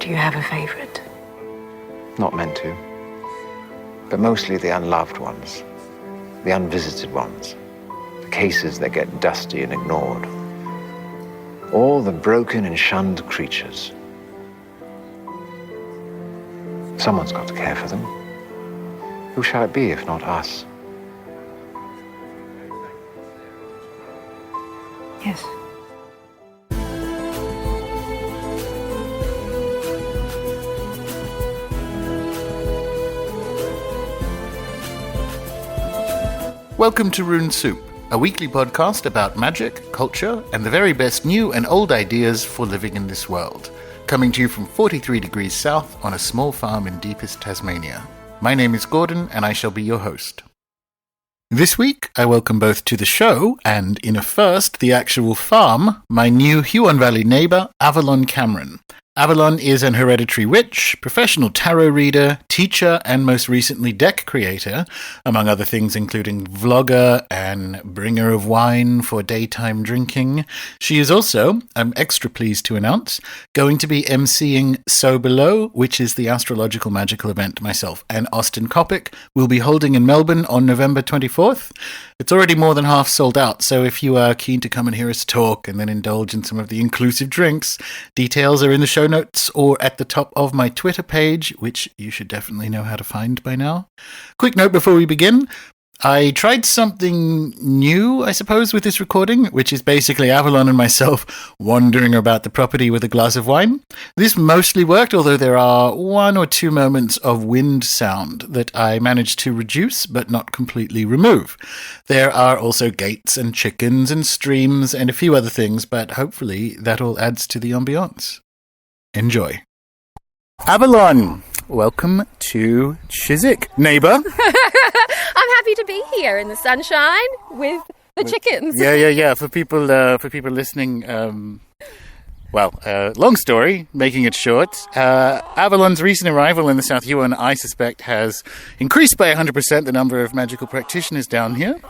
Do you have a favourite? Not meant to. But mostly the unloved ones. The unvisited ones. The cases that get dusty and ignored. All the broken and shunned creatures. Someone's got to care for them. Who shall it be if not us? Yes. Welcome to Rune Soup, a weekly podcast about magic, culture, and the very best new and old ideas for living in this world. Coming to you from 43 degrees south on a small farm in deepest Tasmania. My name is Gordon, and I shall be your host. This week, I welcome both to the show, and in a first, the actual farm, my new Huon Valley neighbour, Avalon Cameron. Avalon is an hereditary witch, professional tarot reader, teacher, and most recently deck creator, among other things including vlogger and bringer of wine for daytime drinking. She is also, I'm extra pleased to announce, going to be emceeing So Below, which is the astrological magical event myself and Austin Coppock will be holding in Melbourne on November 24th. It's already more than half sold out, so if you are keen to come and hear us talk and then indulge in some of the inclusive drinks, details are in the show notes or at the top of my Twitter page, which you should definitely know how to find by now. Quick note before we begin. I tried something new, I suppose, with this recording, which is basically Avalon and myself wandering about the property with a glass of wine. This mostly worked, although there are one or two moments of wind sound that I managed to reduce but not completely remove. There are also gates and chickens and streams and a few other things, but hopefully that all adds to the ambiance. Enjoy. Avalon! Welcome to Chiswick, neighbour. I'm happy to be here in the sunshine with the chickens. Yeah. For people listening, long story, making it short. Avalon's recent arrival in the South Huon, I suspect, has increased by 100% the number of magical practitioners down here.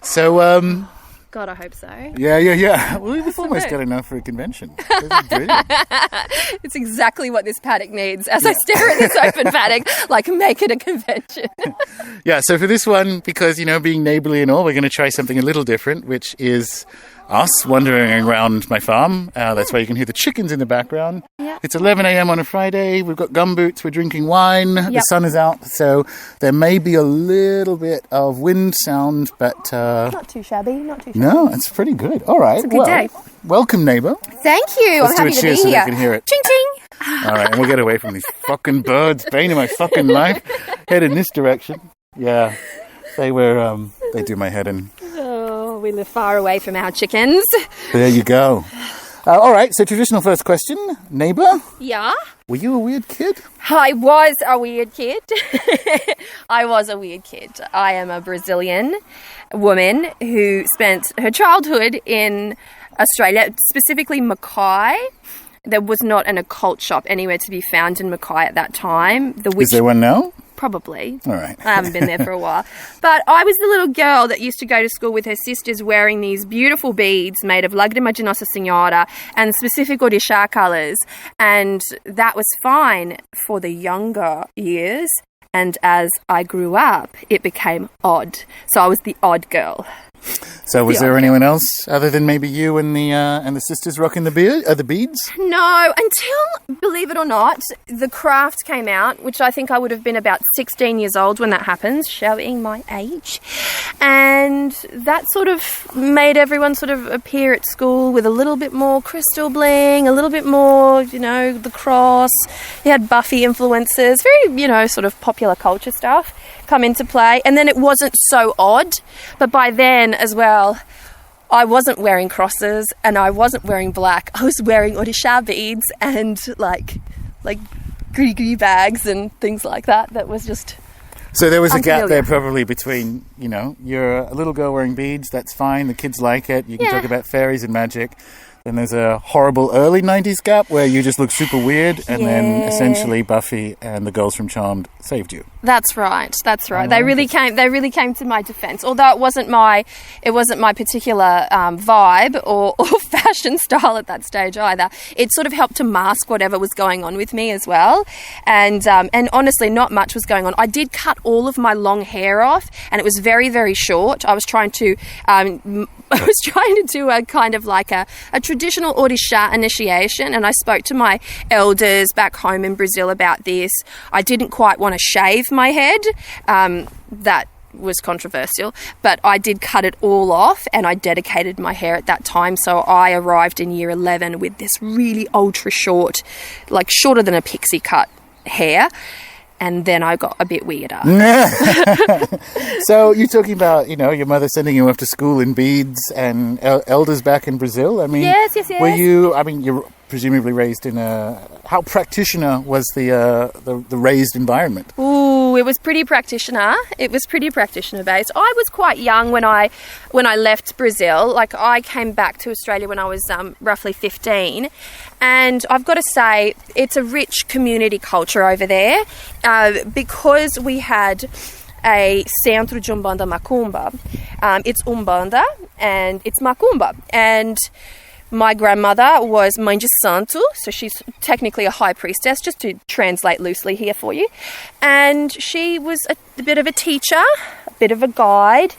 So, God, I hope so. Yeah. Well, we've almost got enough for a convention. This is brilliant. It's exactly what this paddock needs. As I stare at this open paddock, make it a convention. Yeah, so for this one, because, being neighbourly and all, we're going to try something a little different, which is us wandering around my farm. That's why you can hear the chickens in the background. Yeah. It's 11 a.m. on a Friday. We've got gumboots. We're drinking wine. Yep. The sun is out, so there may be a little bit of wind sound, but not too shabby. No, it's pretty good. All right. It's a good day. Welcome, neighbour. Thank you. Let's I'm do happy a cheers to be here. So they can hear it. Ching ching. All right, and we'll get away from these fucking birds. Bane of my fucking life. Head in this direction. Yeah, they do my head in. Oh, we live far away from our chickens. There you go. All right, so traditional first question. Neighbour? Yeah? Were you a weird kid? I was a weird kid. I was a weird kid. I am a Brazilian woman who spent her childhood in Australia, specifically Mackay. There was not an occult shop anywhere to be found in Mackay at that time. Is there one now? Probably. All right. I haven't been there for a while. But I was the little girl that used to go to school with her sisters wearing these beautiful beads made of Lágrima de Nossa Senhora and specific Odisha colours. And that was fine for the younger years. And as I grew up, it became odd. So I was the odd girl. So was there anyone else other than maybe you and the sisters rocking the beads? No, until, believe it or not, the craft came out, which I think I would have been about 16 years old when that happens, showing my age. And that sort of made everyone sort of appear at school with a little bit more crystal bling, a little bit more, the cross. You had Buffy influences, very, sort of popular culture stuff come into play. And then it wasn't so odd, but by then as well, I wasn't wearing crosses and I wasn't wearing black. I was wearing Odisha beads and like gris bags and things like that. That was just So there was a unfamiliar. gap there probably between, you're a little girl wearing beads, that's fine, the kids like it, you can talk about fairies and magic. Then there's a horrible early 90s gap where you just look super weird, and then essentially Buffy and the girls from Charmed saved you. That's right. They really came to my defense. Although it wasn't my particular vibe or fashion style at that stage either. It sort of helped to mask whatever was going on with me as well. And honestly, not much was going on. I did cut all of my long hair off, and it was very, very short. I was trying to do a kind of like a traditional Orisha initiation, and I spoke to my elders back home in Brazil about this. I didn't quite want to shave my head. That was controversial, but I did cut it all off, and I dedicated my hair at that time. So I arrived in year 11 with this really ultra short, like shorter than a pixie cut hair. And then I got a bit weirder. So you're talking about, your mother sending you off to school in beads and elders back in Brazil. I mean, yes. Were you? I mean, you're presumably raised in how practitioner was the raised environment? Ooh, it was pretty practitioner. It was pretty practitioner based. I was quite young when I left Brazil. Like, I came back to Australia when I was roughly 15. And I've got to say, it's a rich community culture over there, because we had a Centro de Umbanda Macumba. It's Umbanda and it's Macumba. And my grandmother was Mãe de Santo, so she's technically a high priestess, just to translate loosely here for you. And she was a bit of a teacher, a bit of a guide.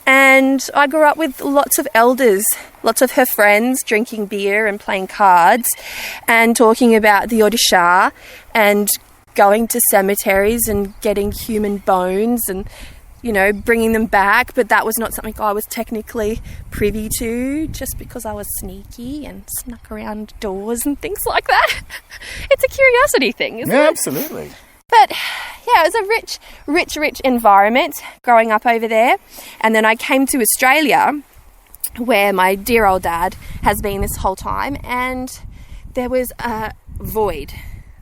And I grew up with lots of elders, lots of her friends drinking beer and playing cards and talking about the Orisha and going to cemeteries and getting human bones and, bringing them back. But that was not something I was technically privy to, just because I was sneaky and snuck around doors and things like that. It's a curiosity thing, isn't it? Yeah, absolutely. But yeah, it was a rich environment growing up over there. And then I came to Australia, where my dear old dad has been this whole time, and there was a void,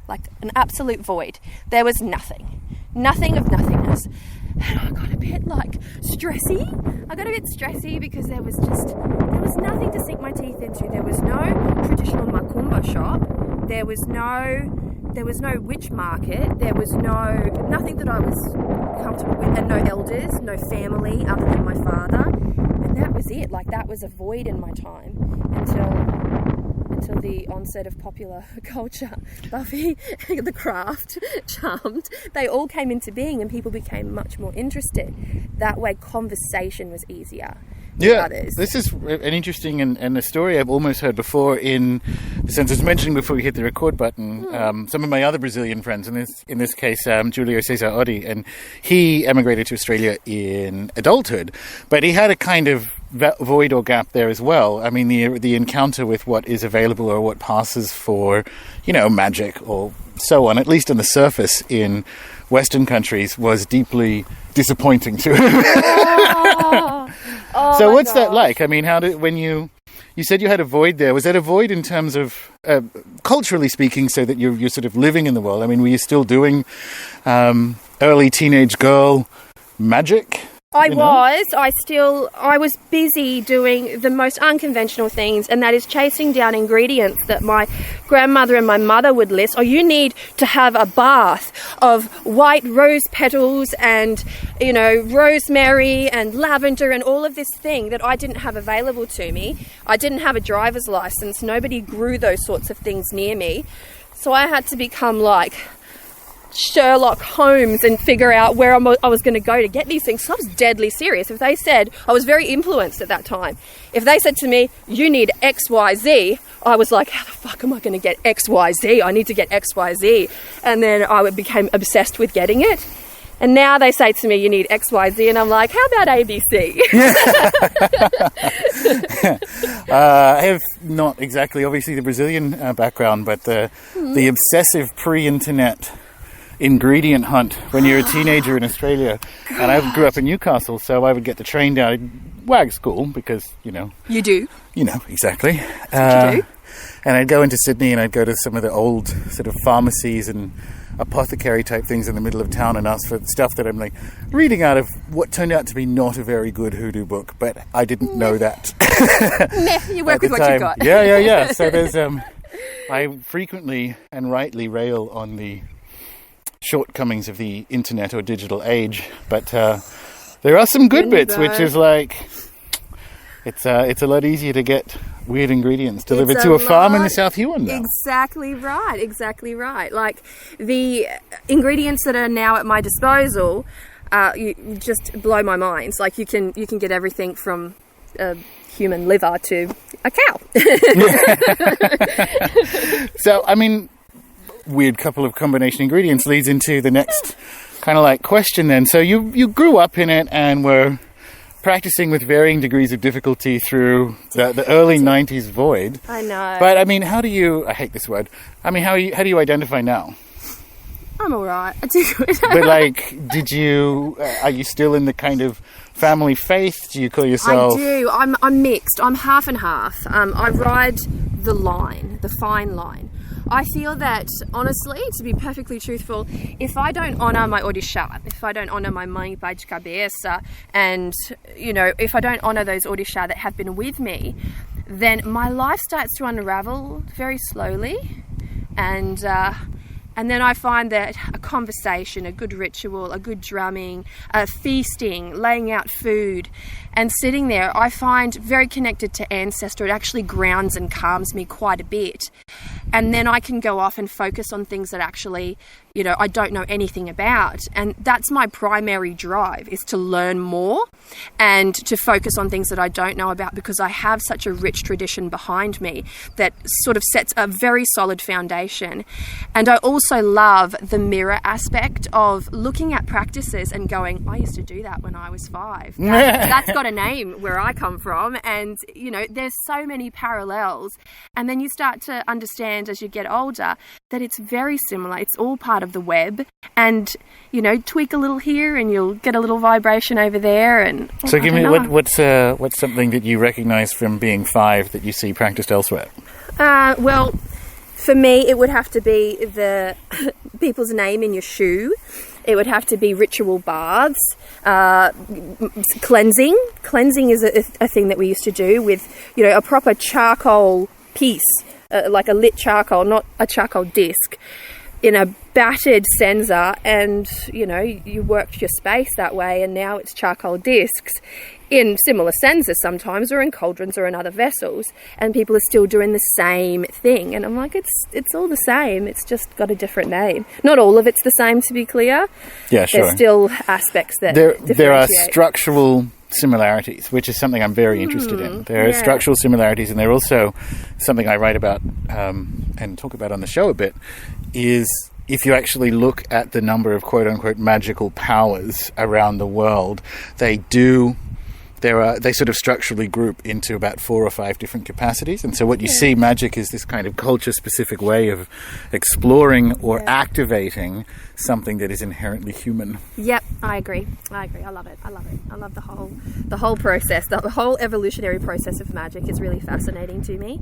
like an absolute void. There was nothing of nothingness. And I got a bit stressy. Because there was nothing to sink my teeth into. There was no traditional Macumba shop. There was no witch market. There was nothing that I was comfortable with, and no elders, no family other than my father. And that was it. That was a void in my time until the onset of popular culture. Buffy, The Craft, Charmed, they all came into being, and people became much more interested. That way conversation was easier. Yeah, this is an interesting and a story I've almost heard before, in the sense I was mentioning before we hit the record button. Some of my other Brazilian friends, in this case, Julio Cesar Odi, and he emigrated to Australia in adulthood, but he had a kind of void or gap there as well. I mean, the encounter with what is available or what passes for, magic or so on, at least on the surface in Western countries, was deeply disappointing to him. So what's that like? I mean, when you said you had a void there, was that a void in terms of culturally speaking, so that you're sort of living in the world? I mean, were you still doing early teenage girl magic? I was busy doing the most unconventional things, and that is chasing down ingredients that my grandmother and my mother would list. You need to have a bath of white rose petals and, rosemary and lavender and all of this thing that I didn't have available to me. I didn't have a driver's license. Nobody grew those sorts of things near me. So I had to become like Sherlock Holmes and figure out where I was going to go to get these things. So I was deadly serious. If they said, I was very influenced at that time. If they said to me, you need XYZ, I was like, how the fuck am I going to get XYZ? I need to get XYZ. And then I became obsessed with getting it. And now they say to me, you need XYZ, and I'm like, how about ABC? I have not exactly, obviously, the Brazilian background, but the obsessive pre-internet ingredient hunt when you're a teenager in Australia. God. And I grew up in Newcastle, so I would get the train down to WAG school because, You do. Exactly. That's what you do. And I'd go into Sydney and I'd go to some of the old sort of pharmacies and apothecary type things in the middle of town and ask for stuff that I'm like reading out of what turned out to be not a very good hoodoo book, but I didn't know that. You work with what you got. Yeah. So there's I frequently and rightly rail on the shortcomings of the internet or digital age, but there are some good bits, which is like it's a lot easier to get weird ingredients delivered to a farm in the South Huon now. Exactly right. Like the ingredients that are now at my disposal, you just blow my mind. Like you can get everything from a human liver to a cow. So, I mean, weird couple of combination ingredients leads into the next kind of like question then. So you grew up in it and were practicing with varying degrees of difficulty through the early 90s void. I know. But, I mean, I hate this word. I mean, how do you identify now? I'm all right. I do good. But, like, are you still in the kind of family faith? Do you call yourself... I do. I'm mixed. I'm half and half. I ride the fine line. I feel that, honestly, to be perfectly truthful, if I don't honour my Odisha, if I don't honour my Mãe Pai de Cabeça, and, if I don't honour those Odisha that have been with me, then my life starts to unravel very slowly. And then I find that a conversation, a good ritual, a good drumming, feasting, laying out food, and sitting there, I find very connected to ancestor. It actually grounds and calms me quite a bit. And then I can go off and focus on things that actually, I don't know anything about. And that's my primary drive, is to learn more and to focus on things that I don't know about, because I have such a rich tradition behind me that sort of sets a very solid foundation. And I also love the mirror aspect of looking at practices and going, I used to do that when I was 5. That's got a name where I come from. And, there's so many parallels. And then you start to understand as you get older that it's very similar. It's all part of the web. And, tweak a little here and you'll get a little vibration over there. And so give me, what's something that you recognise from being 5 that you see practiced elsewhere? Well, for me, it would have to be the people's name in your shoe. It would have to be ritual baths, cleansing. Cleansing is a thing that we used to do with, a proper charcoal piece, like a lit charcoal, not a charcoal disc, in a battered censer, and, you worked your space that way, and now it's charcoal discs in similar censers sometimes, or in cauldrons or in other vessels, and people are still doing the same thing. And I'm like, it's all the same, it's just got a different name. Not all of it's the same, to be clear. Yeah, sure. There's still aspects that there are structural similarities, which is something I'm very interested in. There are structural similarities, and they're also something I write about and talk about on the show a bit, is if you actually look at the number of quote-unquote magical powers around the world, they sort of structurally group into about 4 or 5 different capacities. And so what you see, magic is this kind of culture-specific way of exploring or activating something that is inherently human. Yep, I agree. I love it. I love the whole process. The whole evolutionary process of magic is really fascinating to me.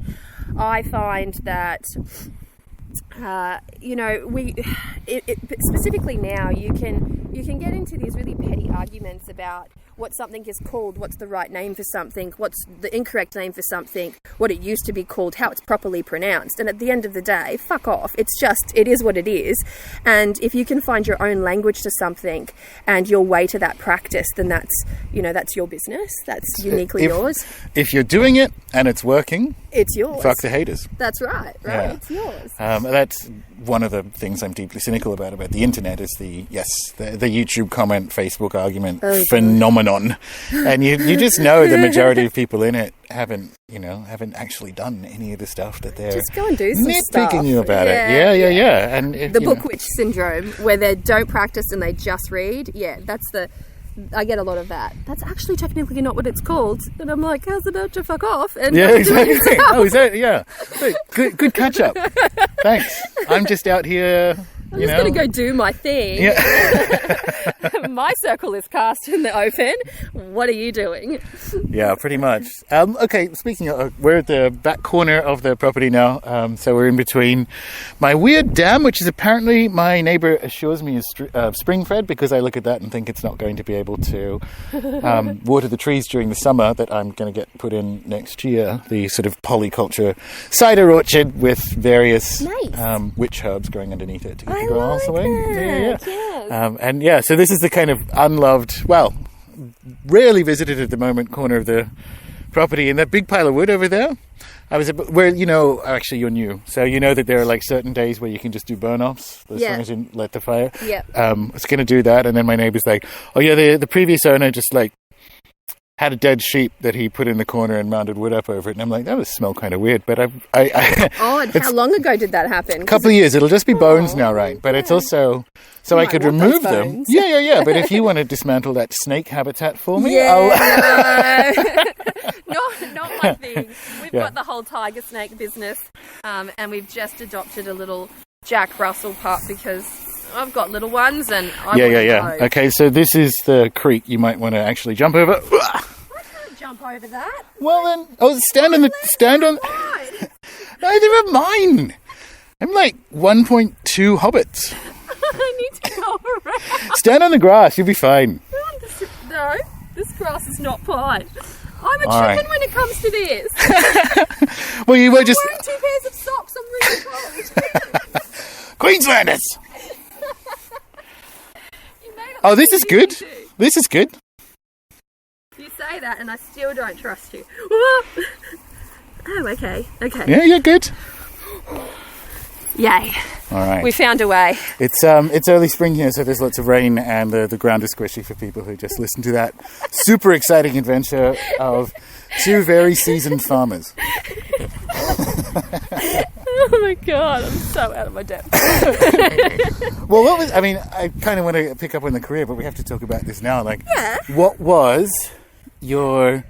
I find that specifically now, you can get into these really petty arguments about what something is called, what's the right name for something, what's the incorrect name for something, what it used to be called, how it's properly pronounced. And at the end of the day, fuck off. It is what it is. And if you can find your own language to something and your way to that practice, then that's your business. That's uniquely yours. If you're doing it and it's working, it's yours. Fuck the haters. That's right. Yeah. It's yours. That's one of the things I'm deeply cynical about the internet is the YouTube comment, Facebook argument phenomenon. And you just know the majority of people in it haven't actually done any of the stuff that they're just go and do some nitpicking you about it. Yeah. And the book witch syndrome, where they don't practice and they just read. Yeah, I get a lot of that. That's actually technically not what it's called. And I'm like, how's about to fuck off? And exactly. Oh, is that? Yeah. Good catch up. Thanks. I'm just out here I'm just going to go do my thing. Yeah. My circle is cast in the open. What are you doing? Yeah, pretty much. Okay, speaking of, we're at the back corner of the property now. So we're in between my weird dam, which is apparently my neighbour assures me is spring-fed, because I look at that and think it's not going to be able to water the trees during the summer that I'm going to get put in next year. The sort of polyculture cider orchard with various witch herbs growing underneath it to keep the grass away. Yes. So this is the kind of unloved, well, rarely visited at the moment corner of the property, and that big pile of wood over there. Actually you're new, so you know that there are like certain days where you can just do burn-offs as long as you let the fire. I was going to do that, and then my neighbour's like, oh yeah, the previous owner just like had a dead sheep that he put in the corner and mounted wood up over it, and I'm like, that would smell kind of weird, but and how long ago did that happen? A couple of years. It'll just be bones now, right? But it's also so I could remove them. Yeah. But if you want to dismantle that snake habitat for me, no. Not my thing. We've got the whole tiger snake business, and we've just adopted a little Jack Russell pup because I've got little ones, and I want to go. Okay, so this is the creek you might want to actually jump over. I can't jump over that. Well then, stand on. No, they're mine. I'm like 1.2 hobbits. I need to go around. Stand on the grass, you'll be fine. No, this grass is not fine. I'm a chicken when it comes to this. Well, you were just I'm wearing 2 pairs of socks. I'm really cold. Queenslanders. Oh, this is good. This is good. You say that, and I still don't trust you. Oh, okay. Yeah, you're good. Yay! All right, we found a way. It's early spring here, so there's lots of rain, and the ground is squishy for people who just listen to that super exciting adventure of 2 very seasoned farmers. Oh my god, I'm so out of my depth. Well, I kind of want to pick up on the career, but we have to talk about this now. What was your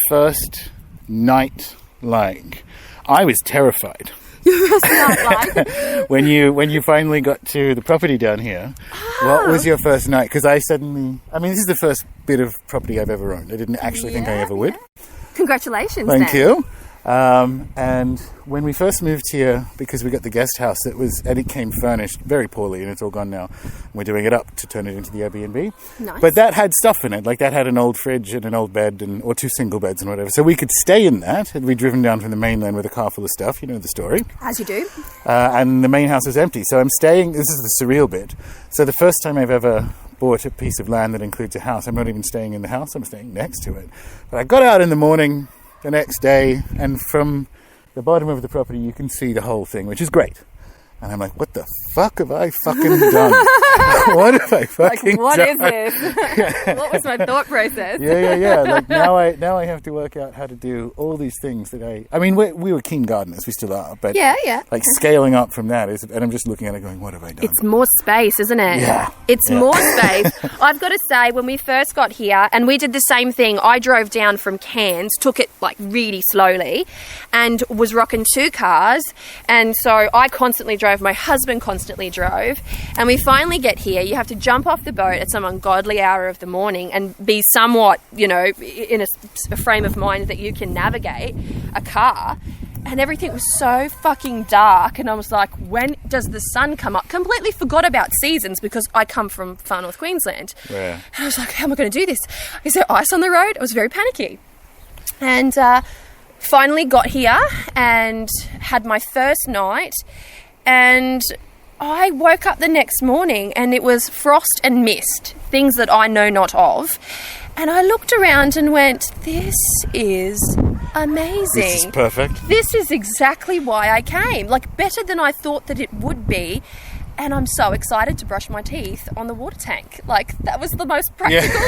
first night like? I was terrified. Your first night like? when you finally got to the property down here, what was your first night? Because this is the first bit of property I've ever owned. I didn't actually think I ever would. Congratulations. Thank you. And when we first moved here, because we got the guest house, it came furnished very poorly, and it's all gone now. We're doing it up to turn it into the Airbnb. Nice. But that had stuff in it, like that had an old fridge and an old bed, or 2 single beds and whatever. So we could stay in that. And we'd driven down from the mainland with a car full of stuff. You know the story. As you do. And the main house was empty. So I'm staying. This is the surreal bit. So the first time I've ever bought a piece of land that includes a house, I'm not even staying in the house. I'm staying next to it. But I got out in the morning the next day, and from the bottom of the property you can see the whole thing, which is great. And I'm like, what the fuck have I fucking done? What have I fucking done? What is this? What was my thought process? Yeah. Like now I have to work out how to do all these things that we were keen gardeners, we still are, but like scaling up from that and I'm just looking at it going, what have I done? It's more space, isn't it? Yeah. It's more space. I've got to say, when we first got here, and we did the same thing, I drove down from Cairns, took it like really slowly, and was rocking 2 cars, and so I constantly drove, my husband constantly drove, and we finally get here. You have to jump off the boat at some ungodly hour of the morning and be somewhat, in a frame of mind that you can navigate a car, and everything was so fucking dark, and I was like, when does the sun come up? Completely forgot about seasons because I come from far north Queensland. Yeah. And I was like, how am I going to do this? Is there ice on the road? I was very panicky. And finally got here and had my first night, and I woke up the next morning and it was frost and mist, things that I know not of. And I looked around and went, this is amazing. This is perfect. This is exactly why I came. Like, better than I thought that it would be. And I'm so excited to brush my teeth on the water tank. Like, that was the most practical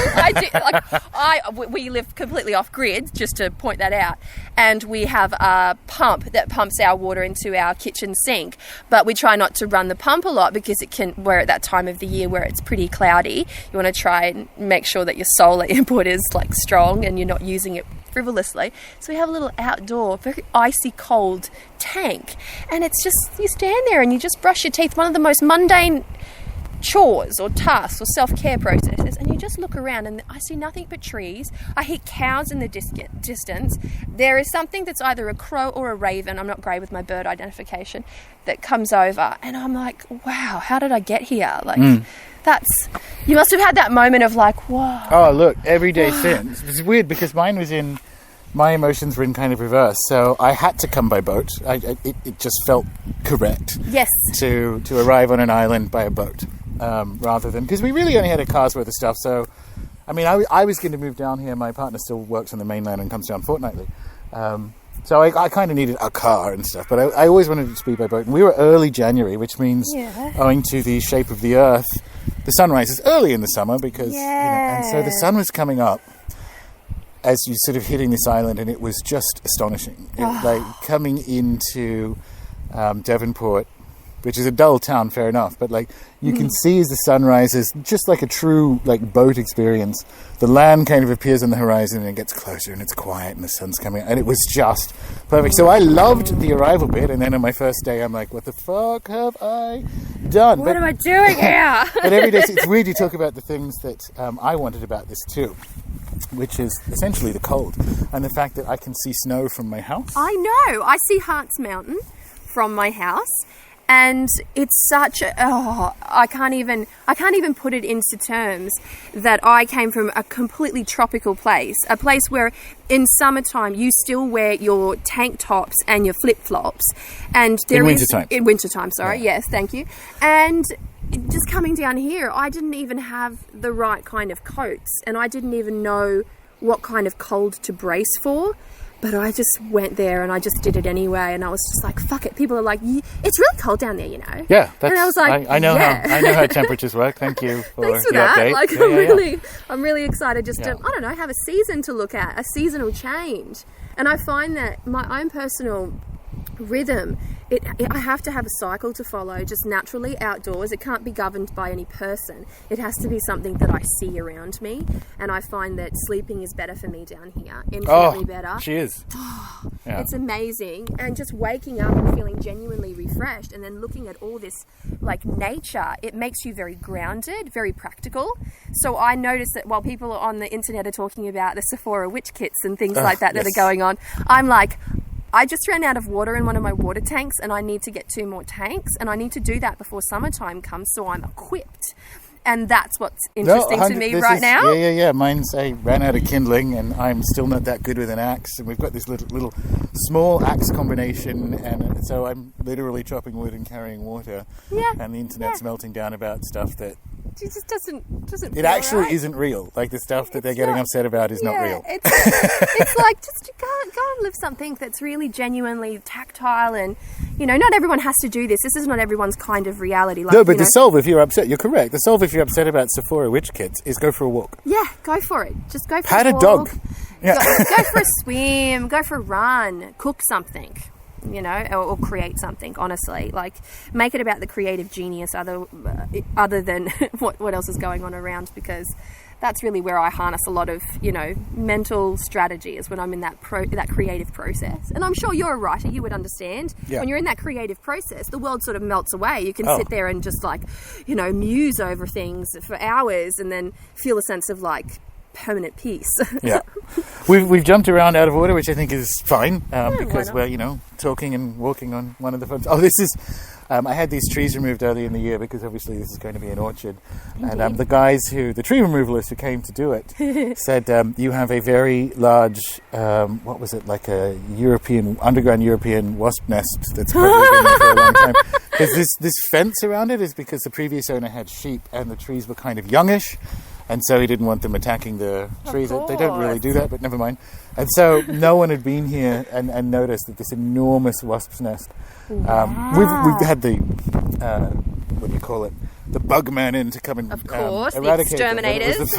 we live completely off grid, just to point that out. And we have a pump that pumps our water into our kitchen sink. But we try not to run the pump a lot because we're at that time of the year where it's pretty cloudy. You want to try and make sure that your solar input is like strong and you're not using it frivolously. So we have a little outdoor, very icy cold tank. And it's just, you stand there and you just brush your teeth. One of the most mundane chores or tasks or self-care processes, and you just look around and I see nothing but trees. I hear cows in the distance. There is something that's either a crow or a raven, I'm not great with my bird identification, that comes over, and I'm like, wow, how did I get here? Like that's, you must have had that moment of like, whoa. Oh, look, everyday sins. It's weird because my emotions were in kind of reverse, so I had to come by boat. It just felt correct. Yes. To arrive on an island by a boat. Rather than, because we really only had a car's worth of stuff. So, I mean, I was going to move down here. My partner still works on the mainland and comes down fortnightly. So I kind of needed a car and stuff, but I always wanted it to be by boat. And we were early January, which means, owing to the shape of the Earth, the sunrise is early in the summer because, and so the sun was coming up as you sort of hitting this island, and it was just astonishing. Like coming into Devonport, which is a dull town, fair enough, but like you can see as the sun rises, just like a true like boat experience, the land kind of appears on the horizon and it gets closer and it's quiet and the sun's coming out, and it was just perfect. So I loved the arrival bit, and then on my first day I'm like, what the fuck have I done? What am I doing here? But every day it's weird you talk about the things that I wanted about this too, which is essentially the cold and the fact that I can see snow from my house. I know. I see Hart's Mountain from my house. And it's such a, I can't even put it into terms that I came from a completely tropical place, a place where in summertime you still wear your tank tops and your flip-flops. And there in wintertime, sorry. Yes, thank you. And just coming down here, I didn't even have the right kind of coats, and I didn't even know what kind of cold to brace for. But I just went there and I just did it anyway, and I was just like, "Fuck it." People are like, "It's really cold down there, you know." Yeah, and I was like, I know how temperatures work. Thank you for Thanks for the that. update. Like, I'm really excited just to, I don't know, have a season to look at, a seasonal change. And I find that my own personal rhythm, I have to have a cycle to follow just naturally outdoors. It can't be governed by any person. It has to be something that I see around me, and I find that sleeping is better for me down here, infinitely better. Cheers. It's amazing. And just waking up and feeling genuinely refreshed, and then looking at all this like nature, it makes you very grounded, very practical. So I notice that while people on the internet are talking about the Sephora witch kits and things like that that are going on, I'm like, I just ran out of water in one of my water tanks, and I need to get 2 more tanks, and I need to do that before summertime comes, so I'm equipped. And that's what's interesting to me right now. Yeah. Mine's, I ran out of kindling, and I'm still not that good with an axe. And we've got this little small axe combination, and so I'm literally chopping wood and carrying water. Yeah. And the internet's melting down about stuff that it just doesn't. It actually isn't real. Like the stuff that they're getting upset about is not real. It's like just go and live something that's really genuinely tactile, and not everyone has to do this. This is not everyone's kind of reality. Like, no, but the solve if you're upset, you're correct. The solve if you're upset about Sephora witch kits is go for a walk. Yeah, go for it. Just go for Pat a walk. a dog. Yeah. Go for a swim. Go for a run. Cook something. Or create something, honestly. Like, make it about the creative genius other than what else is going on around, because that's really where I harness a lot of, mental strategy, is when I'm in that creative process. And I'm sure you're a writer, you would understand. Yeah. When you're in that creative process, the world sort of melts away. You can sit there and just muse over things for hours and then feel a sense of permanent peace. Yeah. We've jumped around out of order, which I think is fine, because we're, talking and walking on one of the fronts. Oh, this is, I had these trees removed early in the year because obviously this is going to be an orchard. Indeed. And the tree removalists who came to do it said, you have a very large, what was it, like a underground European wasp nest that's probably been there for a long time. Because this fence around it is because the previous owner had sheep and the trees were kind of youngish. And so he didn't want them attacking the trees. They don't really do that, but never mind. And so no one had been here and noticed that this enormous wasp's nest. Wow. We've had the, what do you call it? The bug man in to come and eradicate the exterminators.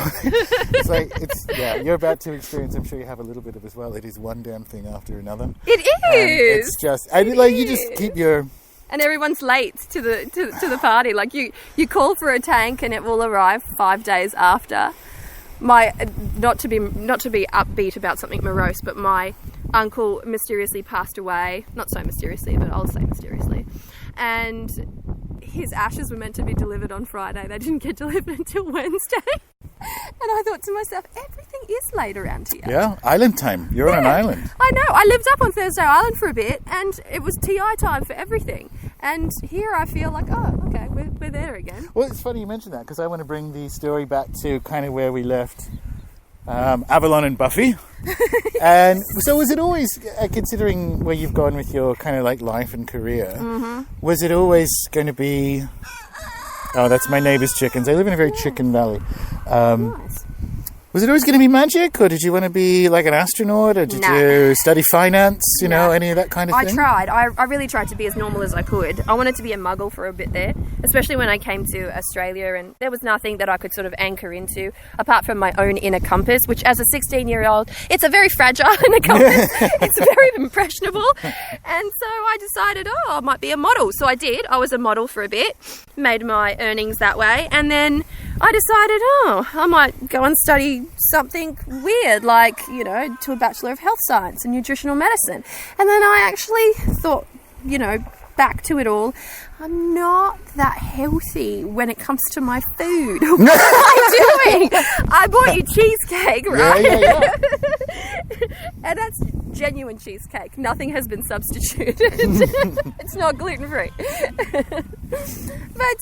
You're about to experience, I'm sure you have a little bit of as well. It is one damn thing after another. It is! It's just, you just keep your... And everyone's late to the party. Like you call for a tank and it will arrive 5 days after. my not to be upbeat about something morose, but my uncle mysteriously passed away. Not so mysteriously, but I'll say mysteriously. And his ashes were meant to be delivered on Friday. They didn't get delivered until Wednesday. And I thought to myself, everything is late around here. Yeah, island time. You're on an island. I know. I lived up on Thursday Island for a bit, and it was TI time for everything. And here I feel like, oh, okay, we're there again. Well, it's funny you mention that, because I want to bring the story back to kind of where we left Avalon and Buffy. And so was it always, considering where you've gone with your kind of like life and career, was it always going to be... Oh, that's my neighbour's chickens. I live in a very chicken valley. Nice. Was it always going to be magic, or did you want to be like an astronaut, or did you study finance, any of that kind of thing? I tried. I really tried to be as normal as I could. I wanted to be a muggle for a bit there, especially when I came to Australia, and there was nothing that I could sort of anchor into apart from my own inner compass, which as a 16-year-old, it's a very fragile inner compass. It's very impressionable. And so I decided, I might be a model. So I did. I was a model for a bit, made my earnings that way, and then I decided, I might go and study something weird, like, to a Bachelor of Health Science and Nutritional Medicine. And then I actually thought, back to it all, I'm not that healthy when it comes to my food. What am I doing? I bought you cheesecake, right? Yeah. And that's genuine cheesecake. Nothing has been substituted. It's not gluten-free. But,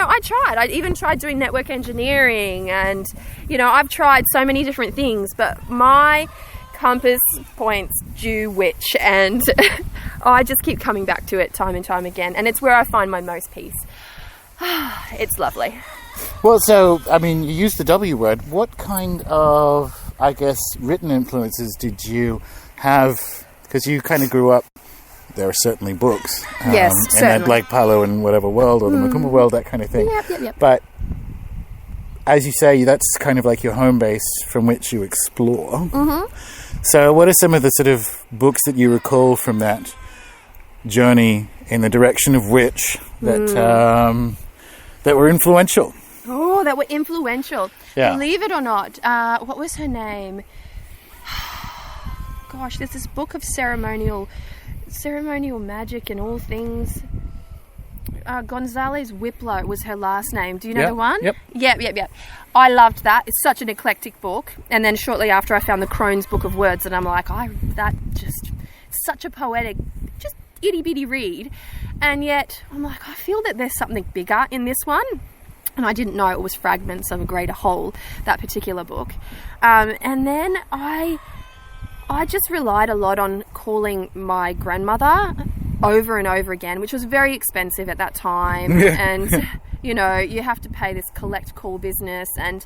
I tried. I even tried doing network engineering, and, I've tried so many different things, but my compass points due which, and I just keep coming back to it time and time again, and it's where I find my most peace. It's lovely. Well, so, you used the W word. What kind of, written influences did you have? Because you kind of grew up, there are certainly books. Yes, certainly. And like Palo and whatever world, or the Macumba world, that kind of thing. Yep. But as you say, that's kind of like your home base from which you explore. Mm-hmm. So what are some of the sort of books that you recall from that journey in the direction of which that were influential? Oh, that were influential. Yeah. Believe it or not, what was her name? Gosh, there's this book of ceremonial magic and all things. Gonzalez Whiplow was her last name. Do you know the one? Yep. Yep. I loved that. It's such an eclectic book. And then shortly after, I found the Crone's Book of Words, and I'm like, that just such a poetic, just itty bitty read. And yet, I'm like, I feel that there's something bigger in this one. And I didn't know it was fragments of a greater whole, that particular book. And then I just relied a lot on calling my grandmother over and over again, which was very expensive at that time. And, you have to pay this collect call business, and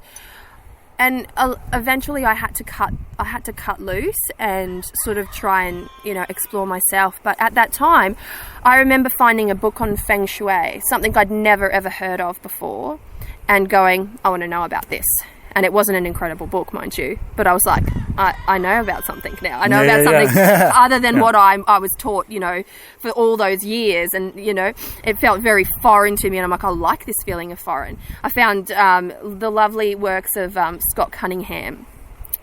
eventually I had to cut loose and sort of try and, explore myself. But at that time, I remember finding a book on Feng Shui, something I'd never ever heard of before, and going, I want to know about this. And it wasn't an incredible book, mind you, but I was like, I know about something now. I know about something other than what I was taught, for all those years. And, it felt very foreign to me. And I'm like, I like this feeling of foreign. I found the lovely works of Scott Cunningham,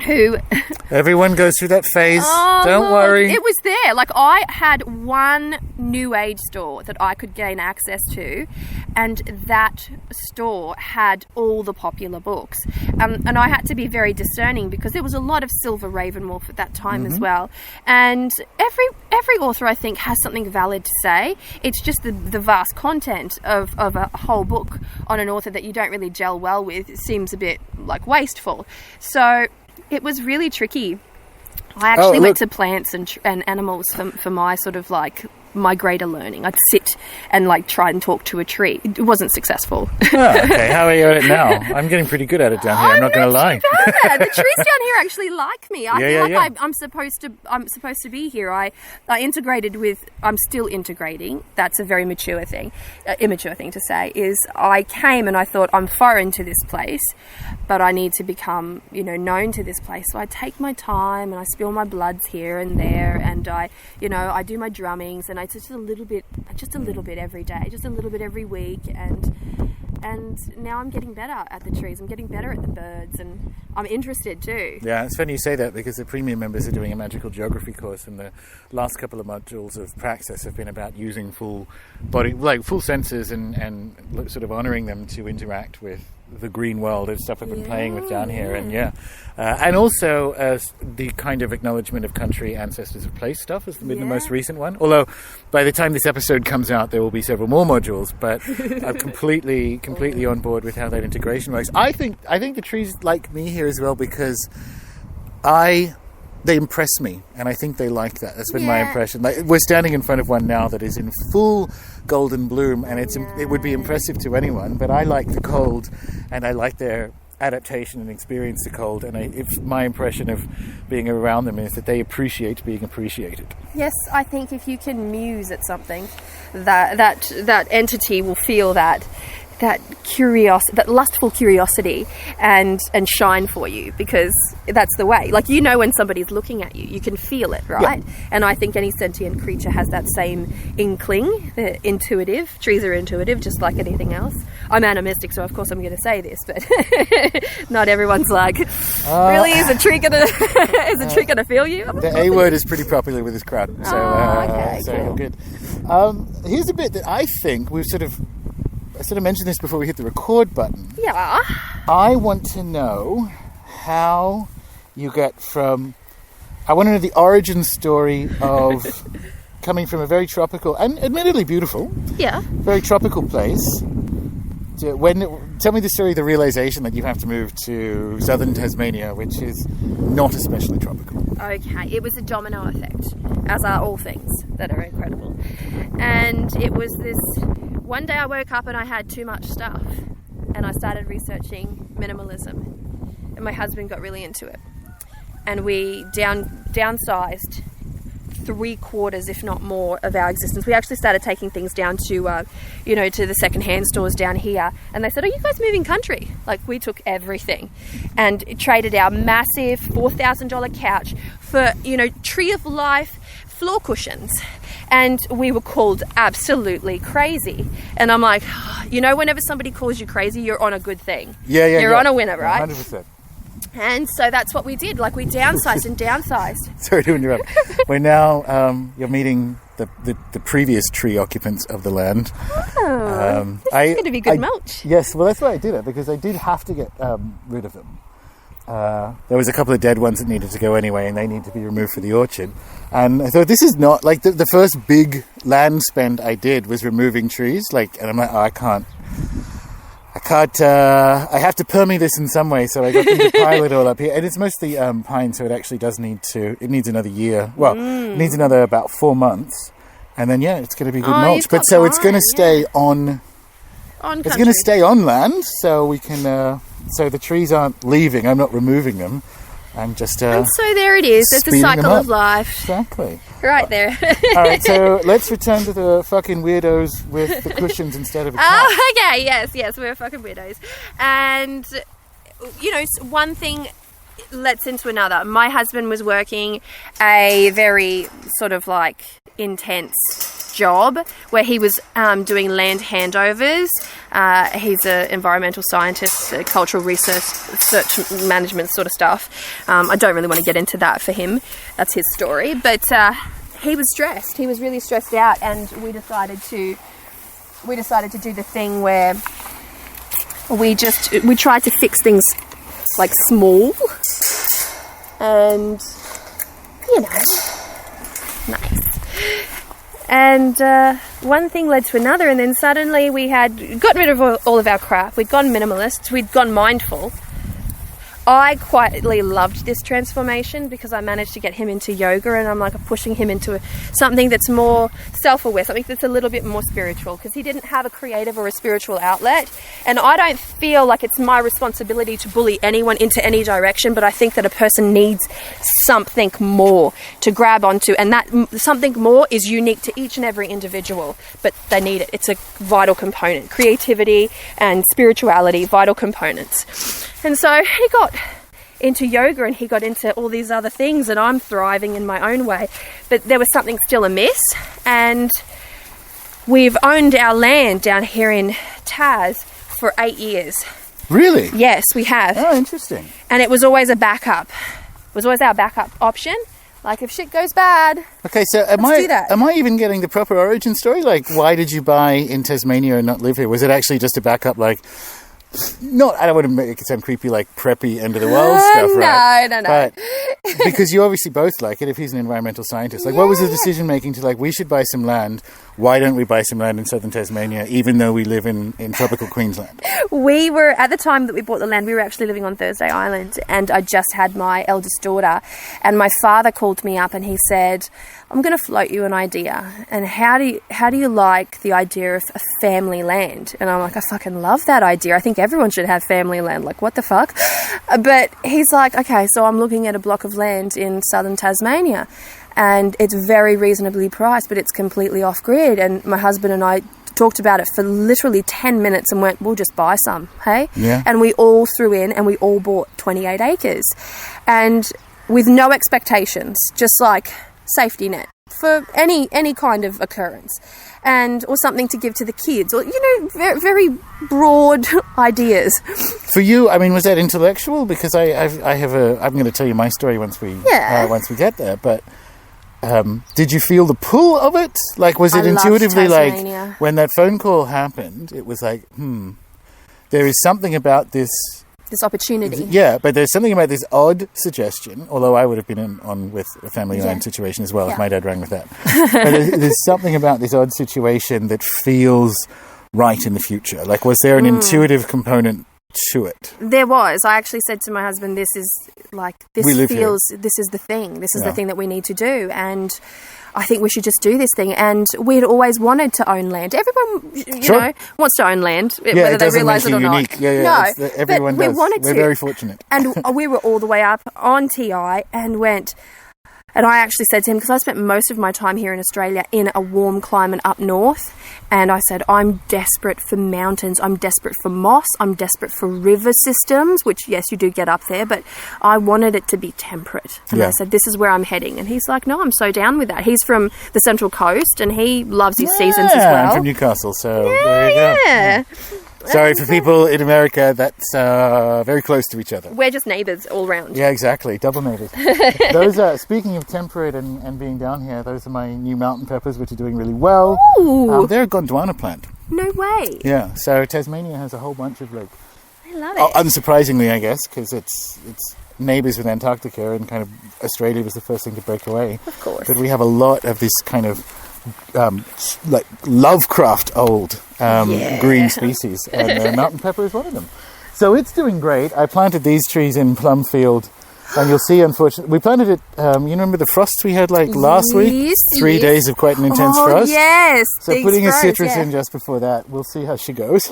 who... Everyone goes through that phase. Don't worry. It was there. Like, I had one New Age store that I could gain access to, and that store had all the popular books. And I had to be very discerning, because there was a lot of Silver Ravenwolf at that time as well. And every author, I think, has something valid to say. It's just the vast content of a whole book on an author that you don't really gel well with. It seems a bit, wasteful. So... it was really tricky. I actually went to plants and animals for my sort of my greater learning. I'd sit and try and talk to a tree. It wasn't successful. Okay, how are you at it now? I'm getting pretty good at it down here. I'm not going to lie. The trees down here actually like me. I feel like I'm supposed to be here. I integrated with. I'm still integrating. That's a very immature thing to say. Is I came and I thought, I'm foreign to this place, but I need to become known to this place. So I take my time and I spill my bloods here and there, and I do my drummings, and just a little bit every day, just a little bit every week, and now I'm getting better at the trees. I'm getting better at the birds, and I'm interested too. Yeah, it's funny you say that because the premium members are doing a magical geography course, and the last couple of modules of Praxis have been about using full body, like full senses, and sort of honouring them to interact with the green world and stuff I've been playing with down here, and also the kind of acknowledgement of country, ancestors of place stuff has been the most recent one. Although by the time this episode comes out, there will be several more modules. But I'm completely on board with how that integration works. I think the trees like me here as well because they impress me, and I think they like that. That's been my impression. Like, we're standing in front of one now that is in full golden bloom, and it would be impressive to anyone, but I like the cold, and I like their adaptation and experience to cold, and if my impression of being around them is that they appreciate being appreciated. Yes, I think if you can muse at something, that entity will feel that curiosity, that lustful curiosity, and shine for you, because that's the way. Like, you know, when somebody's looking at you, you can feel it, right? Yeah. And I think any sentient creature has that same inkling. They're intuitive. Trees are intuitive, just like anything else. I'm animistic, so of course I'm going to say this, but not everyone's like, really, is a tree gonna feel you? The A word is pretty popular with this crowd, so okay, so cool. You're good. Here's a bit that I think I sort of mentioned this before we hit the record button. Yeah. I want to know how you get from... I want to know the origin story of coming from a very tropical and admittedly beautiful, very tropical place. Tell me the story of the realization that you have to move to southern Tasmania, which is not especially tropical. Okay, it was a domino effect, as are all things that are incredible. And it was this... One day I woke up and I had too much stuff, and I started researching minimalism, and my husband got really into it, and we downsized 3/4, if not more, of our existence. We actually started taking things down to to the second-hand stores down here, and they said, "Are you guys moving country?" Like, we took everything and traded our massive $4,000 couch for tree of life floor cushions. And we were called absolutely crazy. And I'm like, whenever somebody calls you crazy, you're on a good thing. You're on a winner, right? 100%. And so that's what we did. Like, we downsized and downsized. Sorry to interrupt. We're now, you're meeting the previous tree occupants of the land. Oh, this is going to be good mulch. Yes, well, that's why I did it, because I did have to get rid of them. There was a couple of dead ones that needed to go anyway, and they need to be removed for the orchard. And I thought, this is not like the first big land spend I did was removing trees. And I'm like, I can't. I have to permie this in some way. So I got them to pile it all up here, and it's mostly pine, so it actually does it needs another year. Well, it needs another about 4 months, and then it's going to be good mulch. But so it's going to stay on. It's going to stay on land, so we can. So the trees aren't leaving. I'm not removing them. I'm just. And so there it is. It's a cycle of life. Exactly. Right there. All right. So let's return to the fucking weirdos with the cushions instead of a couch. Oh, okay. Yes. We're fucking weirdos. And one thing lets into another. My husband was working a very sort of like intense job where he was doing land handovers. He's an environmental scientist, cultural research management sort of stuff. I don't really want to get into that for him. That's his story. But he was stressed. He was really stressed out, and we decided to do the thing where we tried to fix things like small and nice. And one thing led to another, and then suddenly we had gotten rid of all of our crap. We'd gone minimalist, we'd gone mindful. I quietly loved this transformation because I managed to get him into yoga, and I'm like pushing him into something that's more self-aware, something that's a little bit more spiritual, because he didn't have a creative or a spiritual outlet. And I don't feel like it's my responsibility to bully anyone into any direction, but I think that a person needs something more to grab onto, and that something more is unique to each and every individual, but they need it. It's a vital component. Creativity and spirituality, vital components. And so he got into yoga and he got into all these other things, and I'm thriving in my own way. But there was something still amiss, and we've owned our land down here in Tas for 8 years. Really? Yes, we have. Oh, interesting. And it was always a backup. It was always our backup option. Like, if shit goes bad, Okay, so let's do that. am I even getting the proper origin story? Like, why did you buy in Tasmania and not live here? Was it actually just a backup, like, not, I don't want to make it sound creepy, like preppy end of the world stuff, right? No. But because you obviously both like it, if he's an environmental scientist. Like, what was the decision making to, like, we should buy some land? Why don't we buy some land in southern Tasmania, even though we live in tropical Queensland? We were, at the time that we bought the land, we were actually living on Thursday Island, and I just had my eldest daughter, and my father called me up and he said, I'm going to float you an idea, and how do you like the idea of a family land? And I'm like, I fucking love that idea. I think everyone should have family land. Like, what the fuck? But he's like, okay, so I'm looking at a block of land in southern Tasmania, and it's very reasonably priced, but it's completely off-grid. And my husband and I talked about it for literally 10 minutes and went, we'll just buy some, hey? Yeah. And we all threw in and we all bought 28 acres. And with no expectations, just like safety net for any kind of occurrence, and or something to give to the kids, or, you know, very, very broad ideas. For you, I mean, was that intellectual? Because I'm going to tell you my story once we get there, but did you feel the pull of it? Like, was it intuitively like, when that phone call happened, it was like, there is something about this opportunity. Yeah, but there's something about this odd suggestion, although I would have been on with a family land situation as well if my dad rang with that. But there's something about this odd situation that feels right in the future. Like, was there an intuitive component to it? There was. I actually said to my husband, this is the thing. This is the thing that we need to do. And I think we should just do this thing. And we'd always wanted to own land. Everyone, you know, wants to own land, whether they realise it or not. No, everyone but does. We wanted to. We're very fortunate. And we were all the way up on TI and went... And I actually said to him, because I spent most of my time here in Australia in a warm climate up north, and I said, I'm desperate for mountains, I'm desperate for moss, I'm desperate for river systems, which, yes, you do get up there, but I wanted it to be temperate. And I said, this is where I'm heading. And he's like, no, I'm so down with that. He's from the Central Coast, and he loves his seasons as well. I'm from Newcastle, so there you go. Yeah. Sorry, for people in America, that's very close to each other. We're just neighbours all round. Yeah, exactly. Double neighbours. Those are, speaking of temperate and being down here, those are my new mountain peppers, which are doing really well. They're a Gondwana plant. No way. Yeah, so Tasmania has a whole bunch of, like... I love it. Unsurprisingly, I guess, because it's neighbours with Antarctica, and kind of Australia was the first thing to break away. Of course. But we have a lot of this kind of... like Lovecraft old green species, and mountain pepper is one of them. So it's doing great. I planted these trees in Plumfield, and you'll see, unfortunately, we planted it, you remember the frosts we had last week? 3 days of quite an intense frost. Yes. So putting a citrus in just before that, we'll see how she goes.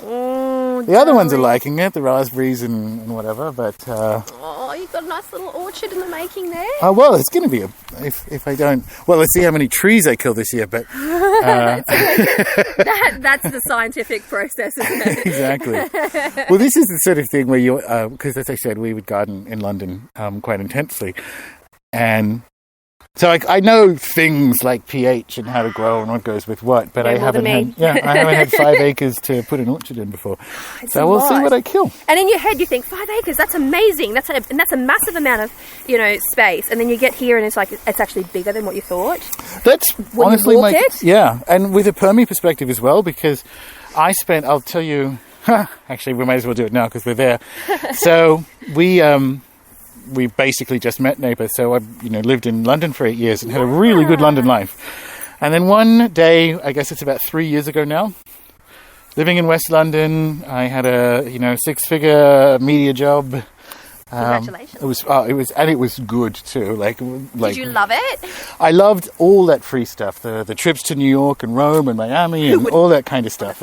The other ones are liking it, the raspberries and whatever, but... you've got a nice little orchard in the making there. Oh, well, it's going to be if I don't... Well, let's see how many trees I kill this year, but... That's the scientific process, isn't it? Exactly. Well, this is the sort of thing where you... Because, as I said, we would garden in London quite intensely. And... So I know things like pH and how to grow and what goes with what, but I haven't had 5 acres to put an orchard in before. So we'll see what I kill. And in your head you think 5 acres, that's amazing. That's a massive amount of, space. And then you get here and it's like it's actually bigger than what you thought. That's when honestly you walk it? Yeah, and with a Permi perspective as well, because I'll tell you, actually we might as well do it now because we're there. So we basically just met neighbour, so I've lived in London for 8 years and had a really good London life. And then one day, I guess it's about 3 years ago now, living in West London, I had a 6-figure media job. Congratulations! It was good too. Like, did you love it? I loved all that free stuff, the trips to New York and Rome and Miami and all that kind of stuff.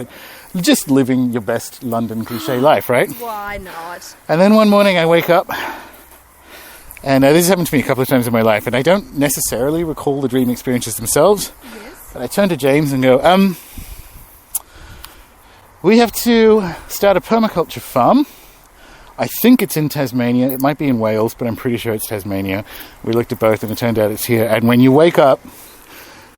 Just living your best London cliche life, right? Why not? And then one morning I wake up. And this has happened to me a couple of times in my life, and I don't necessarily recall the dream experiences themselves. Yes. But I turn to James and go, we have to start a permaculture farm. I think it's in Tasmania. It might be in Wales, but I'm pretty sure it's Tasmania. We looked at both, and it turned out it's here. And when you wake up,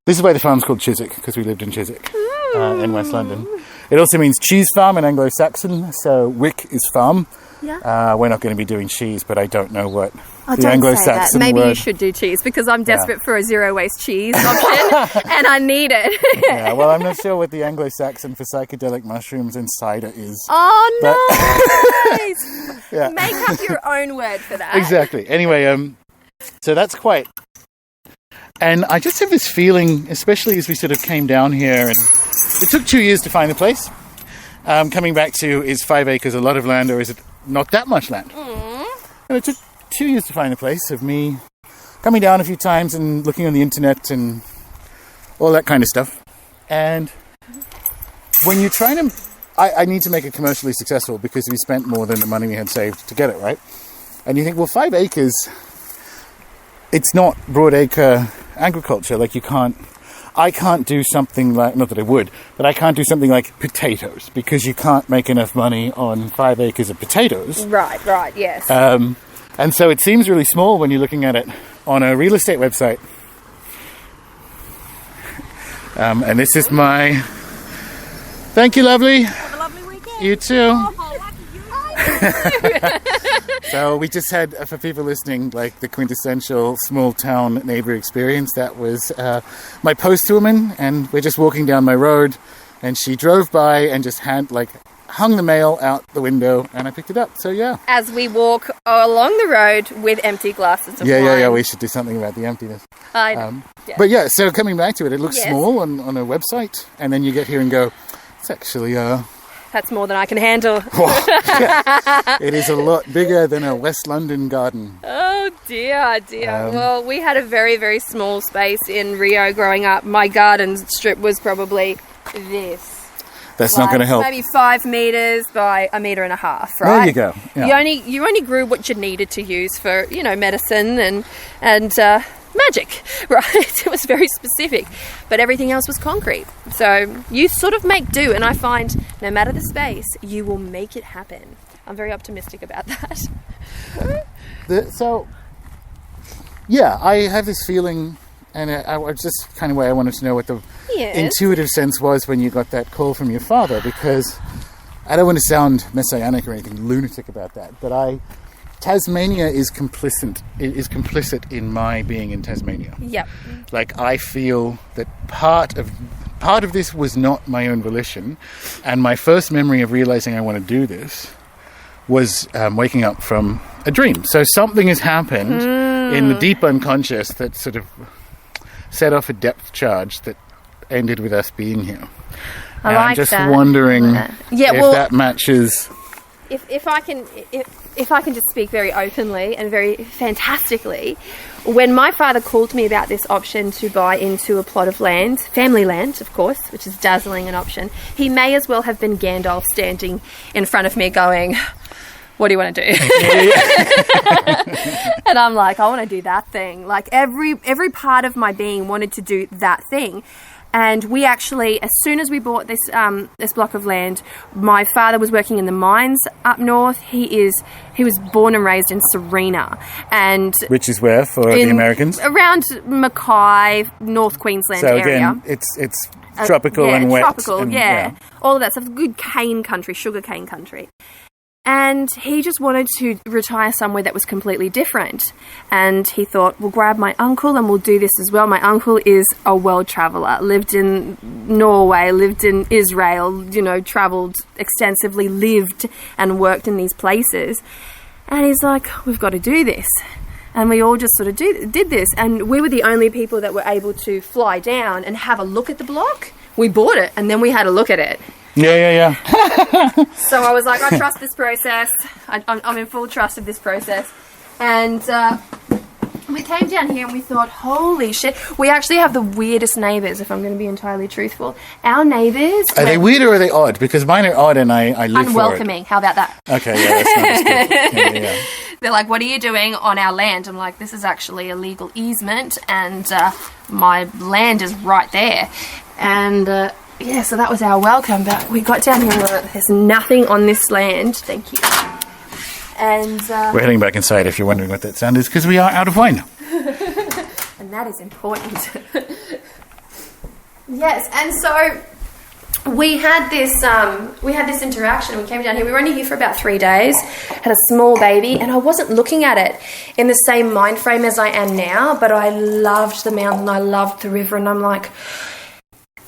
this is why the farm's called Chiswick, because we lived in Chiswick in West London. It also means cheese farm in Anglo-Saxon, so wick is farm. Yeah. We're not going to be doing cheese, but I don't know what Oh, the don't Anglo-Saxon say that. Maybe word. you should do cheese because I'm desperate for a zero-waste cheese option and I need it. Yeah, well, I'm not sure what the Anglo-Saxon for psychedelic mushrooms and cider is. Oh, nice! Yeah. Make up your own word for that. Exactly. Anyway, so that's quite... And I just have this feeling, especially as we sort of came down here, and it took 2 years to find the place. Coming back to, is 5 acres a lot of land or is it not that much land? And it took 2 years to find the place of me coming down a few times and looking on the internet and all that kind of stuff. And when you're trying to... I need to make it commercially successful because we spent more than the money we had saved to get it, right? And you think, well, 5 acres, it's not broadacre agriculture. Like I can't do something like, not that I would, but I can't do something like potatoes because you can't make enough money on 5 acres of potatoes. Right, yes. And so it seems really small when you're looking at it on a real estate website. And this is my... Thank you, lovely. Have a lovely weekend. You too. Oh, So we just had, for people listening, like the quintessential small town neighbour experience. That was my postwoman, and we're just walking down my road, and she drove by and just hung the mail out the window, and I picked it up. So yeah. As we walk along the road with empty glasses of wine. Yeah. We should do something about the emptiness. I know. Yeah. But yeah, so coming back to it, it looks Yes. small on a website, and then you get here and go, it's actually That's more than I can handle. it is a lot bigger than a West London garden. Oh dear. Well, we had a very, very small space in Rio growing up. My garden strip was probably this. That's not going to help. Maybe 5 meters by 1.5 meters, right? There you go. Yeah. You only grew what you needed to use for, medicine and magic, right? It was very specific, but everything else was concrete. So you sort of make do, and I find no matter the space, you will make it happen. I'm very optimistic about that. I have this feeling, and I was just kind of way I wanted to know what the Yes. intuitive sense was when you got that call from your father, because I don't want to sound messianic or anything lunatic about that, but Tasmania is complicit in my being in Tasmania. Yep. Like, I feel that part of this was not my own volition, and my first memory of realizing I want to do this was waking up from a dream. So something has happened in the deep unconscious that sort of set off a depth charge that ended with us being here. And I'm just wondering if that matches. If I can just speak very openly and very fantastically, when my father called me about this option to buy into a plot of land, family land, of course, which is dazzling an option, he may as well have been Gandalf standing in front of me going, what do you want to do? And I'm like, I want to do that thing. Like every part of my being wanted to do that thing. And we actually, as soon as we bought this block of land, my father was working in the mines up north. He was born and raised in Serena, and which is where for the Americans, around Mackay, North Queensland area. So again, it's tropical and wet. Tropical, and, all of that stuff. Good cane country, sugar cane country. And he just wanted to retire somewhere that was completely different. And he thought, we'll grab my uncle and we'll do this as well. My uncle is a world traveller, lived in Norway, lived in Israel, travelled extensively, lived and worked in these places. And he's like, we've got to do this. And we all just sort of did this. And we were the only people that were able to fly down and have a look at the block. We bought it and then we had a look at it. Yeah. So I was like, I trust this process. I'm in full trust of this process. And we came down here and we thought, holy shit. We actually have the weirdest neighbours, if I'm going to be entirely truthful. Our neighbours... Are they weird or are they odd? Because mine are odd and I live unwelcoming. How about that? Okay, yeah, that's not as good. Yeah. They're like, what are you doing on our land? I'm like, this is actually a legal easement and my land is right there. And... so that was our welcome, but we got down here and there's nothing on this land. Thank you. And we're heading back inside if you're wondering what that sound is, because we are out of wine. And that is important. Yes, and so we had this interaction. We came down here. We were only here for about 3 days. Had a small baby, and I wasn't looking at it in the same mind frame as I am now. But I loved the mountain. I loved the river, and I'm like,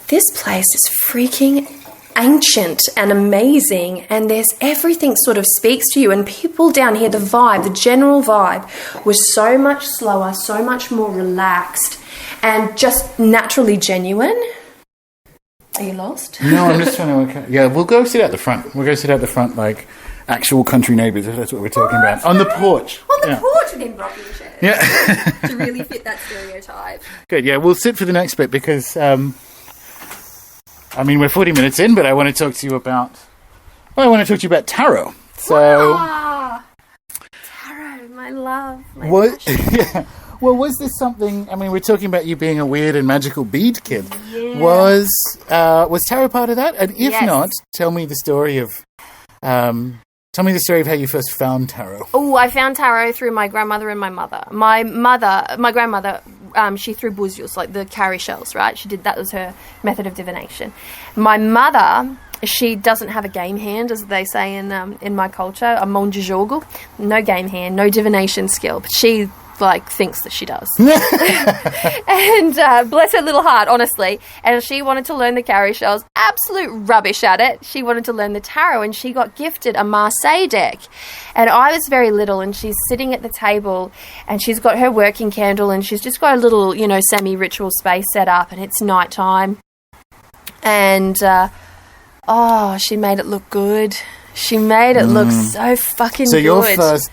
this place is freaking ancient and amazing. And there's everything sort of speaks to you. And people down here, the vibe, the general vibe, was so much slower, so much more relaxed, and just naturally genuine. Are you lost? No, I'm just trying to work out. Yeah, we'll go sit at the front. We'll go sit at the front like actual country neighbours, if that's what we're talking about. On the porch. On the porch with rocking chairs. Yeah. To really fit that stereotype. Good, yeah, we'll sit for the next bit because, we're 40 minutes in, but I want to talk to you about tarot. So... Tarot, my love. What? Yeah. Well, was this something... we're talking about you being a weird and magical bead kid. Yeah. Was tarot part of that? And if Yes. not, tell me the story of how you first found tarot. Oh, I found tarot through my grandmother and my mother. My grandmother, she threw buzios, like the cowrie shells, right? That was her method of divination. My mother... She doesn't have a game hand, as they say in my culture, a monge jogo. No game hand, no divination skill, but she thinks that she does. And bless her little heart, honestly. And she wanted to learn the cowrie shells. Absolute rubbish at it. She wanted to learn the tarot, and she got gifted a Marseille deck. And I was very little, and she's sitting at the table, and she's got her working candle, and she's just got a little, semi-ritual space set up, and it's nighttime. And... she made it look good. She made it look so fucking good. So your first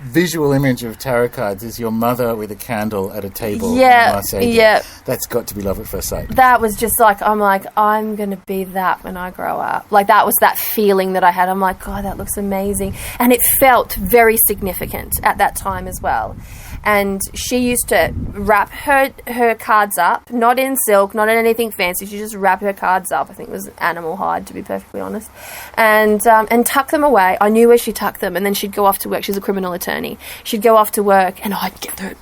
visual image of tarot cards is your mother with a candle at a table. Yeah, yeah. That's got to be love at first sight. That was just I'm going to be that when I grow up. That was that feeling that I had. I'm like, God, that looks amazing. And it felt very significant at that time as well. And she used to wrap her cards up, not in silk, not in anything fancy. She just wrapped her cards up. I think it was animal hide, to be perfectly honest, and tuck them away. I knew where she tucked them, and then she'd go off to work. She's a criminal attorney. She'd go off to work, and I'd get the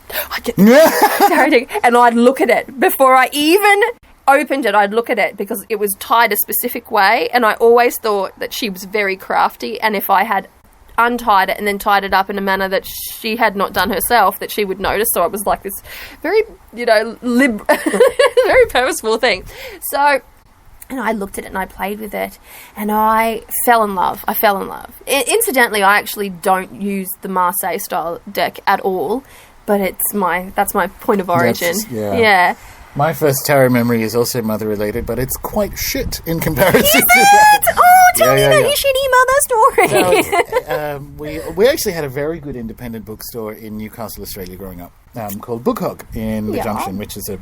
tarot deck, and I'd look at it before I even opened it. I'd look at it because it was tied a specific way, and I always thought that she was very crafty, and if I had untied it and then tied it up in a manner that she had not done herself, that she would notice. So it was like this very, very purposeful thing. So, and I looked at it and I played with it and I fell in love. Incidentally, I actually don't use the Marseille style deck at all, but that's my point of origin. Yeah. My first tarot memory is also mother-related, but it's quite shit in comparison to that. Oh, tell me about your shitty mother we story. actually had a very good independent bookstore in Newcastle, Australia, growing up, called Book Hog in the Junction, which is a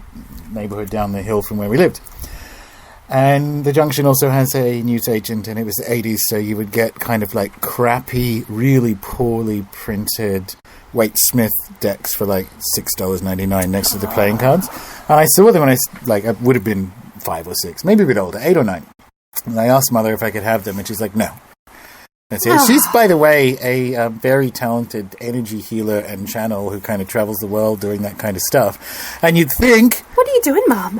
neighbourhood down the hill from where we lived. And the Junction also has a newsagent, and it was the 80s, so you would get kind of crappy, really poorly printed Waite Smith decks for $6.99 next to the playing cards. And I saw them when I would have been 5 or 6, maybe a bit older, 8 or 9. And I asked Mother if I could have them, and she's like, no. That's it. She's, by the way, a very talented energy healer and channel who kind of travels the world doing that kind of stuff. And you'd think... What are you doing, Mum?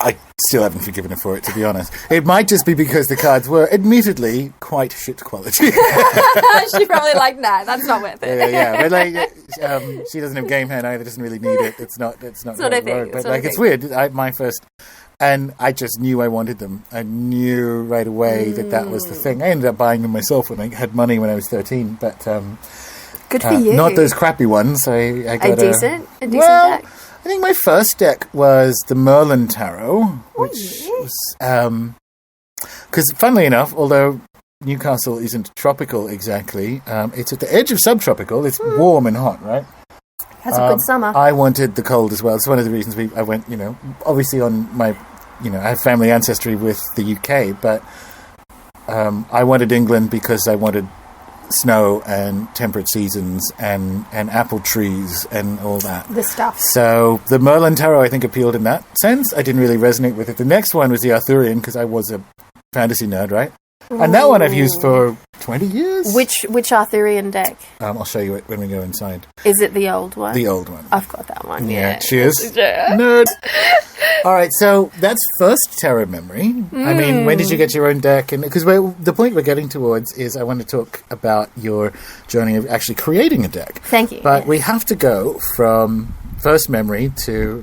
I still haven't forgiven her for it, to be honest. It might just be because the cards were, admittedly, quite shit quality. She's probably like, nah, that's not worth it. Yeah. But she doesn't have game hand either, doesn't really need it. It's not a thing. But it's weird. My first... And I just knew I wanted them. I knew right away that was the thing. I ended up buying them myself when I had money when I was 13. But good for you. Not those crappy ones. I got a decent deck. I think my first deck was the Merlin Tarot, which was... Because funnily enough, although Newcastle isn't tropical exactly, it's at the edge of subtropical. It's warm and hot, right? Has a good summer. I wanted the cold as well. It's one of the reasons I went, obviously on my, I have family ancestry with the UK, but I wanted England because I wanted snow and temperate seasons and apple trees and all that. The stuff. So the Merlin Tarot, I think, appealed in that sense. I didn't really resonate with it. The next one was the Arthurian because I was a fantasy nerd, right? And that one I've used for 20 years. Which Arthurian deck? I'll show you it when we go inside. Is it the old one? The old one. I've got that one, yeah. Cheers. Yeah. Nerd. All right, so that's first tarot memory. I mean, when did you get your own deck? And because the point we're getting towards is I want to talk about your journey of actually creating a deck. Thank you. But we have to go from first memory to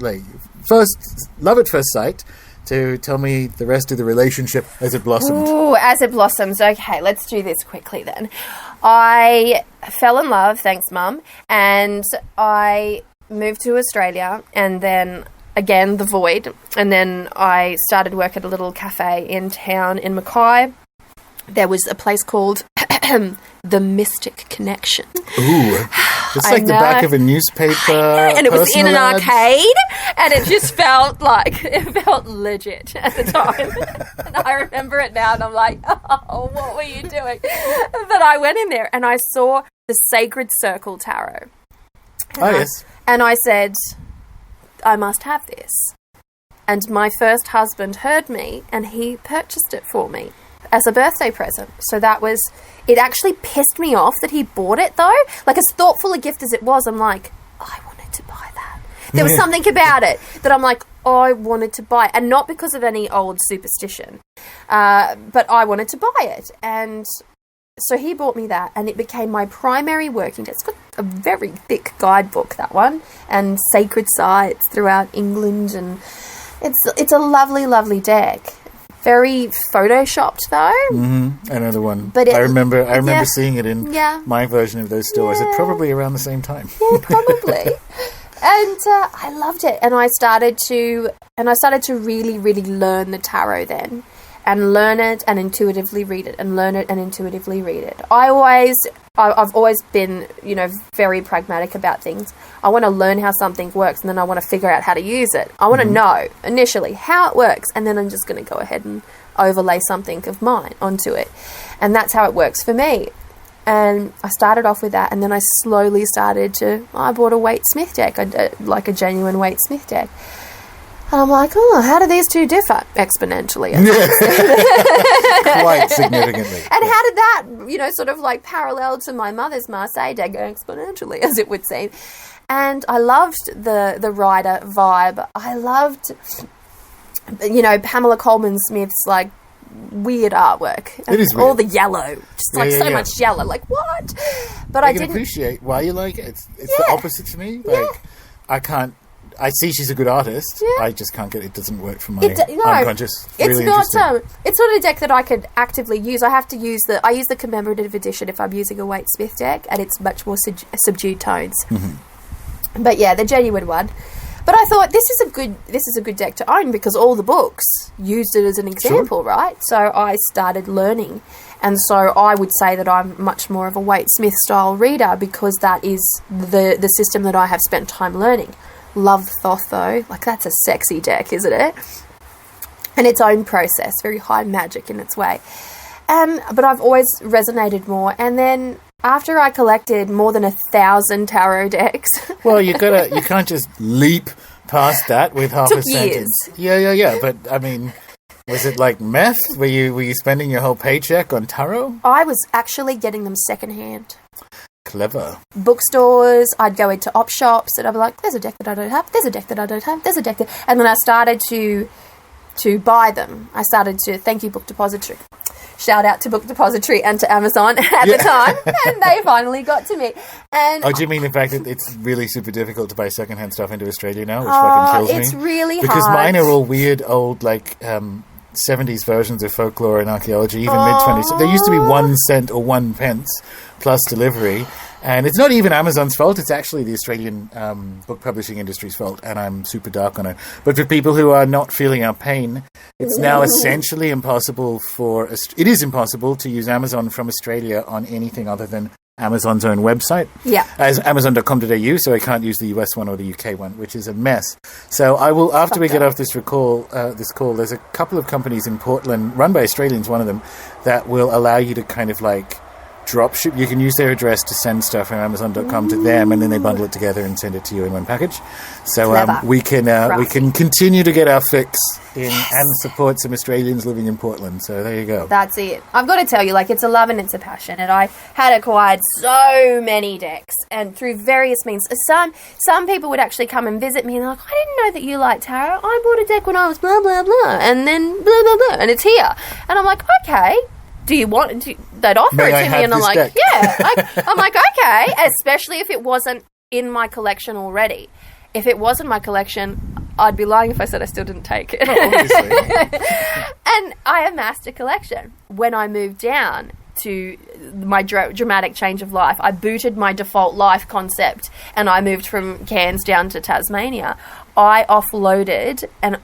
first love at first sight to tell me the rest of the relationship as it blossomed. Ooh, as it blossoms. Okay, let's do this quickly then. I fell in love, thanks Mum, and I moved to Australia, and then again the void, and then I started work at a little cafe in town in Mackay. There was a place called The Mystic Connection. Ooh, it's like the back of a newspaper. And it was in an ads. arcade, and it just felt legit at the time. And I remember it now, and I'm like, oh, what were you doing? But I went in there, and I saw the Sacred Circle Tarot. Yes. And I said, I must have this. And my first husband heard me, and he purchased it for me as a birthday present. So it actually pissed me off that he bought it though. Like, as thoughtful a gift as it was, I'm like, I wanted to buy that. There was something about it that I'm like, I wanted to buy it. And not because of any old superstition, but I wanted to buy it. And so he bought me that, and it became my primary working deck. It's got a very thick guidebook, that one, and sacred sites throughout England, and it's a lovely, lovely deck. Very photoshopped though. Mm-hmm. Another one. But I remember seeing it in my version of those stores at probably around the same time. Yeah, probably. And I loved it, and I started to really, really learn the tarot then, and learn it and intuitively read it, and learn it and intuitively read it. I've always been, very pragmatic about things. I want to learn how something works, and then I want to figure out how to use it. I want to know initially how it works, and then I'm just going to go ahead and overlay something of mine onto it. And that's how it works for me. And I started off with that, and then I slowly I bought a Waite Smith deck, like a genuine Waite Smith deck. And I'm like, how do these two differ? Exponentially. Quite significantly. And how did that, sort of like parallel to my mother's Marseille deck, go exponentially, as it would seem. And I loved the Rider vibe. I loved, Pamela Coleman Smith's, like, weird artwork. It is weird. All the yellow. Just much yellow. Like, what? But I didn't appreciate why you like it. It's the opposite to me. Like, I see she's a good artist. Yeah. I just can't get it. It doesn't work for my unconscious. Really it's not a deck that I could actively use. I have to use I use the commemorative edition if I'm using a Waite Smith deck, and it's much more subdued tones. Mm-hmm. But yeah, the genuine one. But I thought this is a good deck to own because all the books used it as an example, right? So I started learning, and so I would say that I'm much more of a Waite Smith style reader because that is the system that I have spent time learning. Love Thoth though, like that's a sexy deck, isn't it? And its own process, very high magic in its way. But I've always resonated more. And then after I collected more than 1,000 tarot decks, well, you can't just leap past that with half a sentence. Yeah. But I mean, was it like meth? Were you spending your whole paycheck on tarot? I was actually getting them secondhand. Clever. Bookstores, I'd go into op shops and I'd be like, there's a deck that I don't have, there's a deck that I don't have, there's a deck that... And then I started to buy them. I started to... Thank you, Book Depository. Shout out to Book Depository and to Amazon at the time. And they finally got to me. And do you mean the fact that it's really super difficult to buy secondhand stuff into Australia now, which fucking kills me? It's really hard. Because mine are all weird old, like... 70s versions of folklore and archaeology, even mid-20s. There used to be 1 cent or 1 pence plus delivery, and it's not even Amazon's fault. It's actually the Australian book publishing industry's fault, and I'm super dark on it. But for people who are not feeling our pain, it's now essentially impossible it is impossible to use Amazon from Australia on anything other than Amazon's own website. Yeah. As Amazon.com.au, so I can't use the US one or the UK one, which is a mess. So I will, after we get off this call, there's a couple of companies in Portland, run by Australians, one of them, that will allow you to kind of like drop ship. You can use their address to send stuff from Amazon.com to them, and then they bundle it together and send it to you in one package. So we can continue to get our fix in and support some Australians living in Portland. So there you go. That's it. I've got to tell you, like, it's a love and it's a passion, and I had acquired so many decks, and through various means. Some people would actually come and visit me, and they're like, I didn't know that you liked tarot. I bought a deck when I was blah blah blah, and then blah blah blah, and it's here. And I'm like, okay. Do you want to? They'd offer it to me, and I'm like, deck? Yeah. I'm like, okay. Especially if it wasn't in my collection already. If it wasn't my collection, I'd be lying if I said I still didn't take it. Oh, obviously. And I amassed a collection. When I moved down to my dramatic change of life, I booted my default life concept, and I moved from Cairns down to Tasmania. I offloaded, and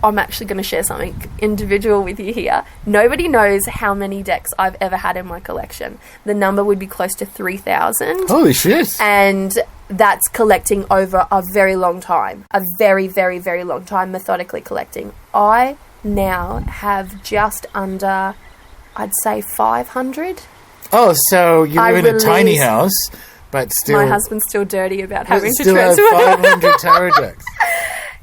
I'm actually going to share something individual with you here. Nobody knows how many decks I've ever had in my collection. The number would be close to 3,000. Holy shit. And that's collecting over a very long time. A very, very, very long time, methodically collecting. I now have just under, I'd say, 500. Oh, so you live in a tiny house, but still... My husband's still dirty about having to transfer. Still have 500 tarot decks.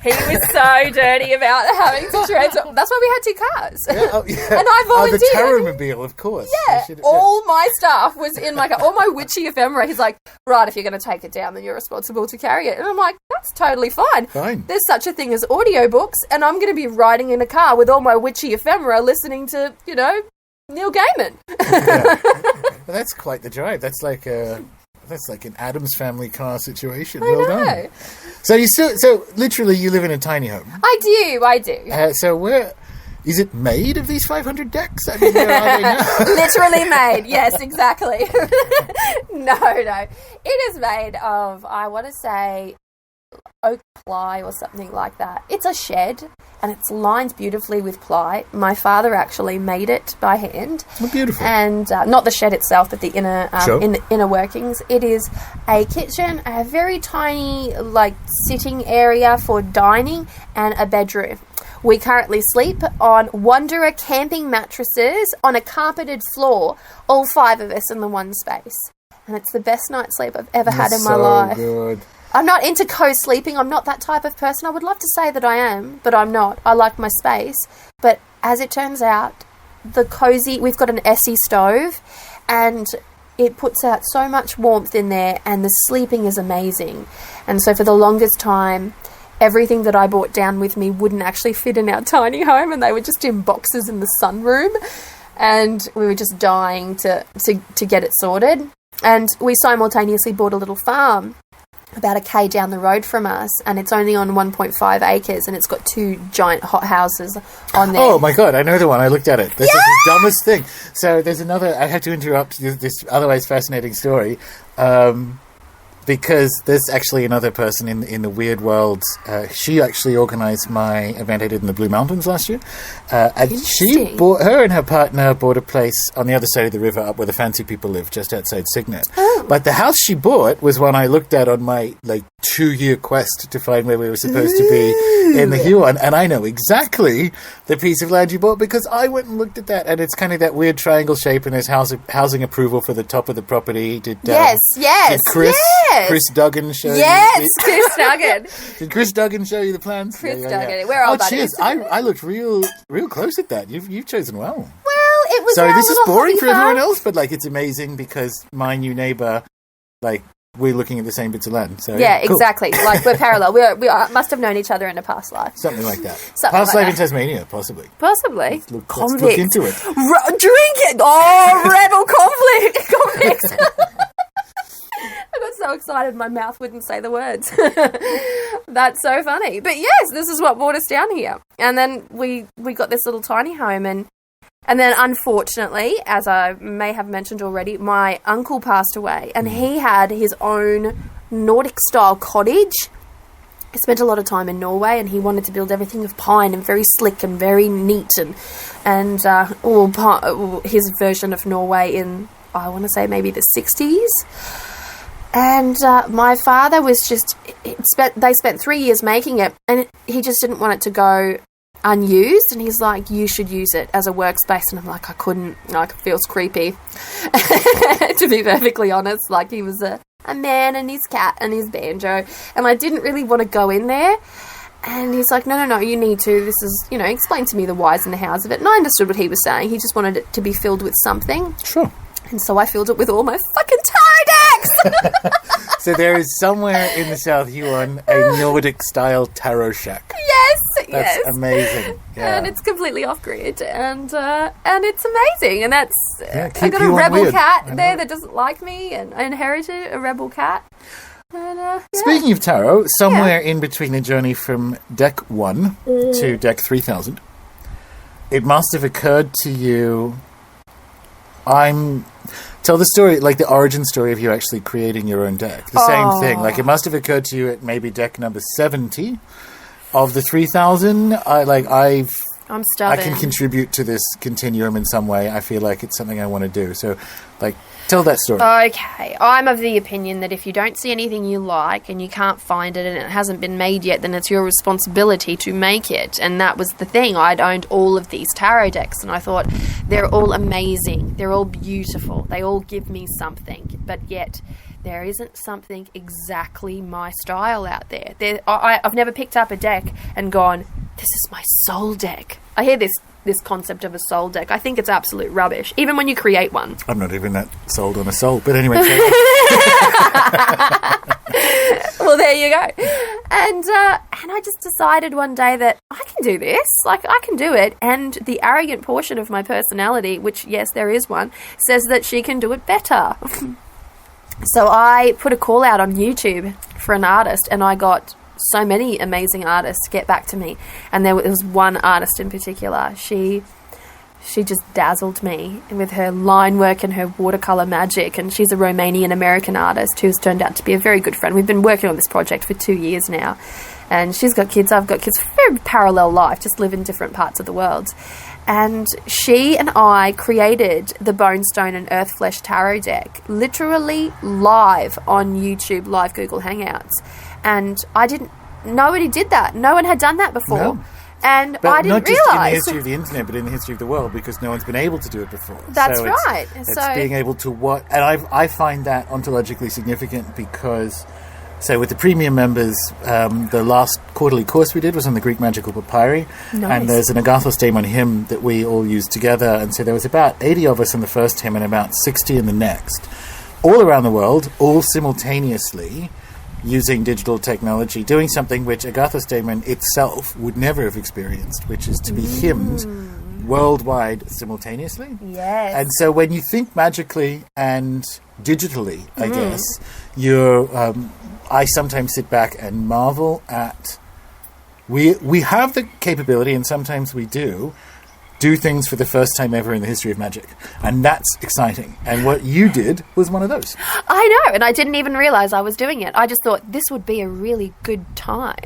He was so dirty about having to transfer. That's why we had 2 cars. Yeah. And I volunteered. The Tarot-mobile, of course. Yeah. All my stuff was in my car. All my witchy ephemera. He's like, right, if you're going to take it down, then you're responsible to carry it. And I'm like, that's totally fine. There's such a thing as audiobooks, and I'm going to be riding in a car with all my witchy ephemera listening to, Neil Gaiman. Yeah. Well, that's quite the drive. That's like an Addams Family car situation. Well done. So literally you live in a tiny home. I do. So where is it made of these 500 decks? I mean, where are they now? Literally made. Yes, exactly. No. It is made of, I want to say, oak ply or something like that. It's a shed, and it's lined beautifully with ply. My father actually made it by hand. Oh, beautiful. And not the shed itself, but the inner in the inner workings. It is a kitchen, a very tiny sitting area for dining, and a bedroom. We currently sleep on Wanderer camping mattresses on a carpeted floor, all 5 of us in the one space. And it's the best night's sleep I've ever had in my life. Good. I'm not into co-sleeping. I'm not that type of person. I would love to say that I am, but I'm not. I like my space. But as it turns out, we've got an Essie stove, and it puts out so much warmth in there, and the sleeping is amazing. And so for the longest time, everything that I brought down with me wouldn't actually fit in our tiny home, and they were just in boxes in the sunroom, and we were just dying to get it sorted. And we simultaneously bought a little farm about 1 K down the road from us, and it's only on 1.5 acres, and it's got 2 giant hot houses on there. Oh my god, I know the one. I looked at it. This is the dumbest thing. So there's another, I had to interrupt this otherwise fascinating story, because there's actually another person in the weird world. She actually organised my event I did in the Blue Mountains last year. And her and her partner bought a place on the other side of the river up where the fancy people live, just outside Cygnet. Oh. But the house she bought was one I looked at on my 2-year quest to find where we were supposed to be in the Huon. And I know exactly the piece of land you bought because I went and looked at that. And it's kind of that weird triangle shape, and there's housing approval for the top of the property. Did Chris Duggan show you? Yes, Chris Duggan. Did Chris Duggan show you the plans? Chris Duggan. We're all buddies. Cheers. I looked real close at that. You've chosen well. Well, it was. Sorry, this is boring for everyone else, but it's amazing because my new neighbour, we're looking at the same bits of land. So yeah, cool. Exactly. We're parallel. We must have known each other in a past life. Something like that. Past life in Tasmania, possibly. Possibly. Let's look into it. Drink it. Oh, rebel convict. I got so excited my mouth wouldn't say the words. That's so funny. But yes, this is what brought us down here. And then we got this little tiny home, and then unfortunately, as I may have mentioned already, my uncle passed away, and he had his own Nordic style cottage. He spent a lot of time in Norway, and he wanted to build everything of pine and very slick and very neat, and his version of Norway in, I want to say, maybe the 60s. And my father was they spent 3 years making it, and he just didn't want it to go unused, and he's like, you should use it as a workspace. And I'm like, I couldn't. Like, it feels creepy, to be perfectly honest. Like, he was a man and his cat and his banjo, and I didn't really want to go in there. And he's like, no, you need to. This is, explain to me the whys and the hows of it. And I understood what he was saying. He just wanted it to be filled with something. Sure. And so I filled it with all my fucking tarot decks. So there is somewhere in the South Huon a Nordic-style tarot shack. Yes. That's amazing. Yeah. And it's completely off-grid. And it's amazing. And that's... I got a Huon rebel weird. cat there that doesn't like me. And I inherited a rebel cat. And, yeah. Speaking of tarot, somewhere in between the journey from deck 1 to deck 3000, it must have occurred to you... Tell the story, like the origin story of you actually creating your own deck. The same thing. Like, it must have occurred to you at maybe deck number 70 of the 3000. I'm stubborn. I can contribute to this continuum in some way. I feel like it's something I want to do. So, like, tell that story. Okay. I'm of the opinion that if you don't see anything you like and you can't find it and it hasn't been made yet, then it's your responsibility to make it. And that was the thing. I'd owned all of these tarot decks and I thought, they're all amazing. They're all beautiful. They all give me something. But yet... there isn't something exactly my style out there. I've never picked up a deck and gone, this is my soul deck. I hear this concept of a soul deck. I think it's absolute rubbish, even when you create one. I'm not even that sold on a soul, but anyway. Well, there you go. And I just decided one day that I can do this. Like, I can do it. And the arrogant portion of my personality, which, yes, there is one, says that she can do it better. So I put a call out on YouTube for an artist, and I got so many amazing artists get back to me. And there was one artist in particular. She just dazzled me with her line work and her watercolor magic. And she's a Romanian-American artist who's turned out to be a very good friend. We've been working on this project for 2 years now. And she's got kids, I've got kids. Very parallel life, just live in different parts of the world. And she and I created the Bone, Stone and Earth Flesh Tarot deck literally live on YouTube, live Google Hangouts. And nobody did that. No one had done that before. No. And but I didn't not just in the realise. history of the internet, but in the history of the world, because no one's been able to do it before. That's so right. It's So being able to and I find that ontologically significant because... So with the premium members, the last quarterly course we did was on the Greek magical papyri. Nice. And there's an Agathos Daemon hymn that we all used together. And so there was about 80 of us in the first hymn and about 60 in the next. All around the world, all simultaneously, using digital technology, doing something which Agathos Daemon itself would never have experienced, which is to be hymned worldwide simultaneously. Yes. And so when you think magically and digitally, I guess, you're... I sometimes sit back and marvel at... We have the capability, and sometimes we do things for the first time ever in the history of magic. And that's exciting. And what you did was one of those. I know, and I didn't even realise I was doing it. I just thought this would be a really good time.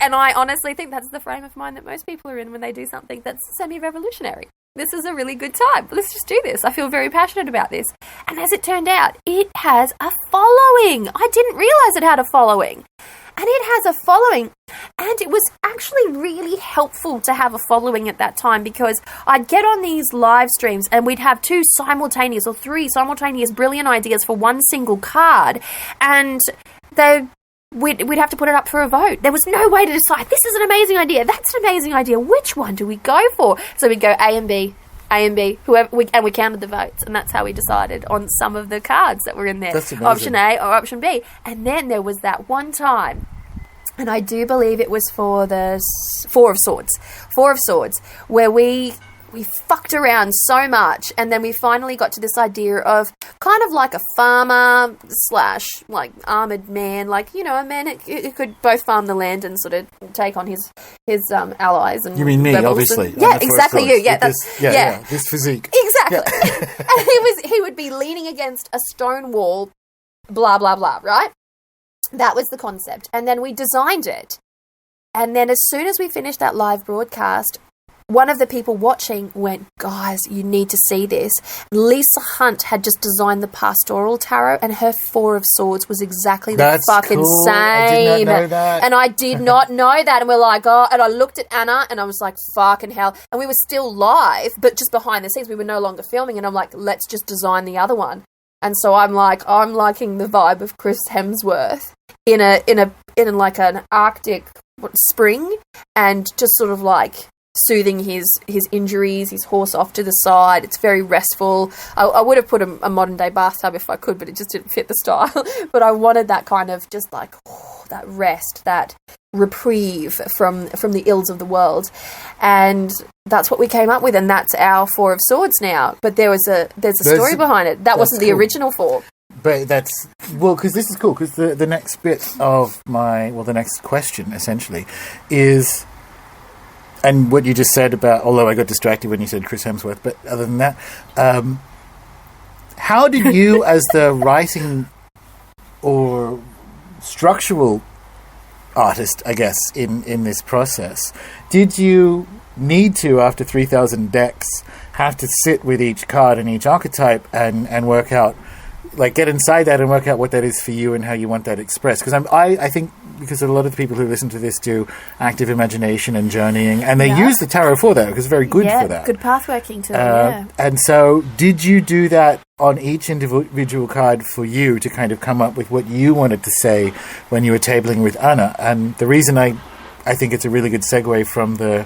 And I honestly think that's the frame of mind that most people are in when they do something that's semi-revolutionary. This is a really good time. Let's just do this. I feel very passionate about this. And as it turned out, it has a following. I didn't realise it had a following. And it has a following. And it was actually really helpful to have a following at that time, because I'd get on these live streams and we'd have 2 simultaneous or 3 simultaneous brilliant ideas for one single card. And we'd have to put it up for a vote. There was no way to decide, this is an amazing idea, that's an amazing idea, which one do we go for? So we'd go A and B, whoever, and we counted the votes, and that's how we decided on some of the cards that were in there. That's amazing. Option A or option B. And then there was that one time, and I do believe it was for the Four of Swords, where we fucked around so much, and then we finally got to this idea of kind of like a farmer / like armoured man, like, a man who could both farm the land and sort of take on his allies. And You mean me, rebels obviously. and, yeah, exactly you. Yeah, this physique. Exactly. Yeah. And he would be leaning against a stone wall, blah, blah, blah, right? That was the concept. And then we designed it. And then as soon as we finished that live broadcast, one of the people watching went, guys, you need to see this. Lisa Hunt had just designed the Pastoral Tarot, and her Four of Swords was exactly the fucking cool. same. I did not know that. And I did not know that. And we're like, oh, and I looked at Anna and I was like, fucking hell. And we were still live, but just behind the scenes, we were no longer filming. And I'm like, let's just design the other one. And so I'm like, I'm liking the vibe of Chris Hemsworth in like an Arctic spring, and just sort of like soothing his injuries, his horse off to the side. It's very restful. I would have put a modern day bathtub if I could, but it just didn't fit the style. But I wanted that kind of just like that rest, that reprieve from the ills of the world, and that's what we came up with, and that's our Four of Swords now. But there's a story behind it. That wasn't the original four. But that's, well, because this is cool, because the next bit of the next question, essentially, is, and what you just said about, although I got distracted when you said Chris Hemsworth, but other than that, how did you, as the writing or structural artist, I guess, in this process, did you need to, after 3,000 decks, have to sit with each card and each archetype and work out, like, get inside that and work out what that is for you and how you want that expressed? Because I think, because a lot of the people who listen to this do active imagination and journeying, and they use the tarot for that, because it's very good for that. Good pathworking to it, And so, did you do that on each individual card for you to kind of come up with what you wanted to say when you were tabling with Anna? And the reason I think it's a really good segue from the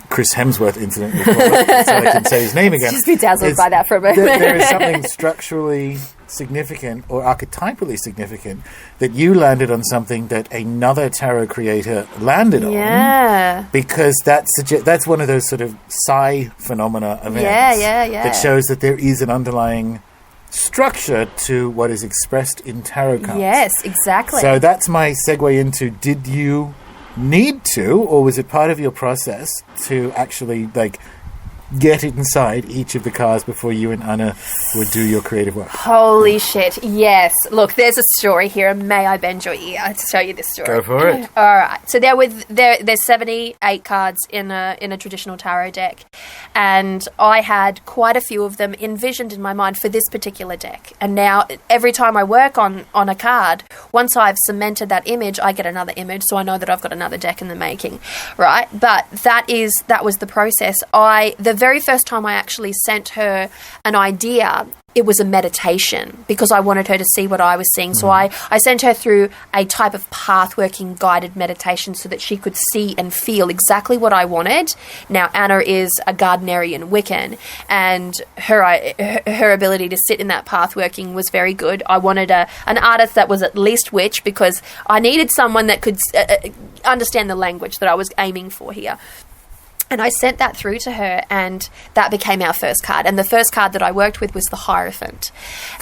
Chris Hemsworth incident before, so I can say his name again. Just be dazzled by that for a moment. There is something structurally significant or archetypally significant that you landed on something that another tarot creator landed on. Because that's one of those sort of psi phenomena events that shows that there is an underlying structure to what is expressed in tarot cards. Yes, exactly. So that's my segue into, did you need to, or was it part of your process to actually, like, get inside each of the cards before you and Anna would do your creative work? Holy shit, yes. Look, there's a story here. May I bend your ear to tell you this story? Go for it. All right. So there's 78 cards in a traditional tarot deck, and I had quite a few of them envisioned in my mind for this particular deck. And now every time I work on a card, once I've cemented that image, I get another image, so I know that I've got another deck in the making, right? But that was the process. The very first time I actually sent her an idea, it was a meditation, because I wanted her to see what I was seeing. So I sent her through a type of path-working guided meditation so that she could see and feel exactly what I wanted. Now, Anna is a Gardnerian Wiccan, and her ability to sit in that path-working was very good. I wanted an artist that was at least witch, because I needed someone that could understand the language that I was aiming for here. And I sent that through to her, and that became our first card. And the first card that I worked with was the Hierophant.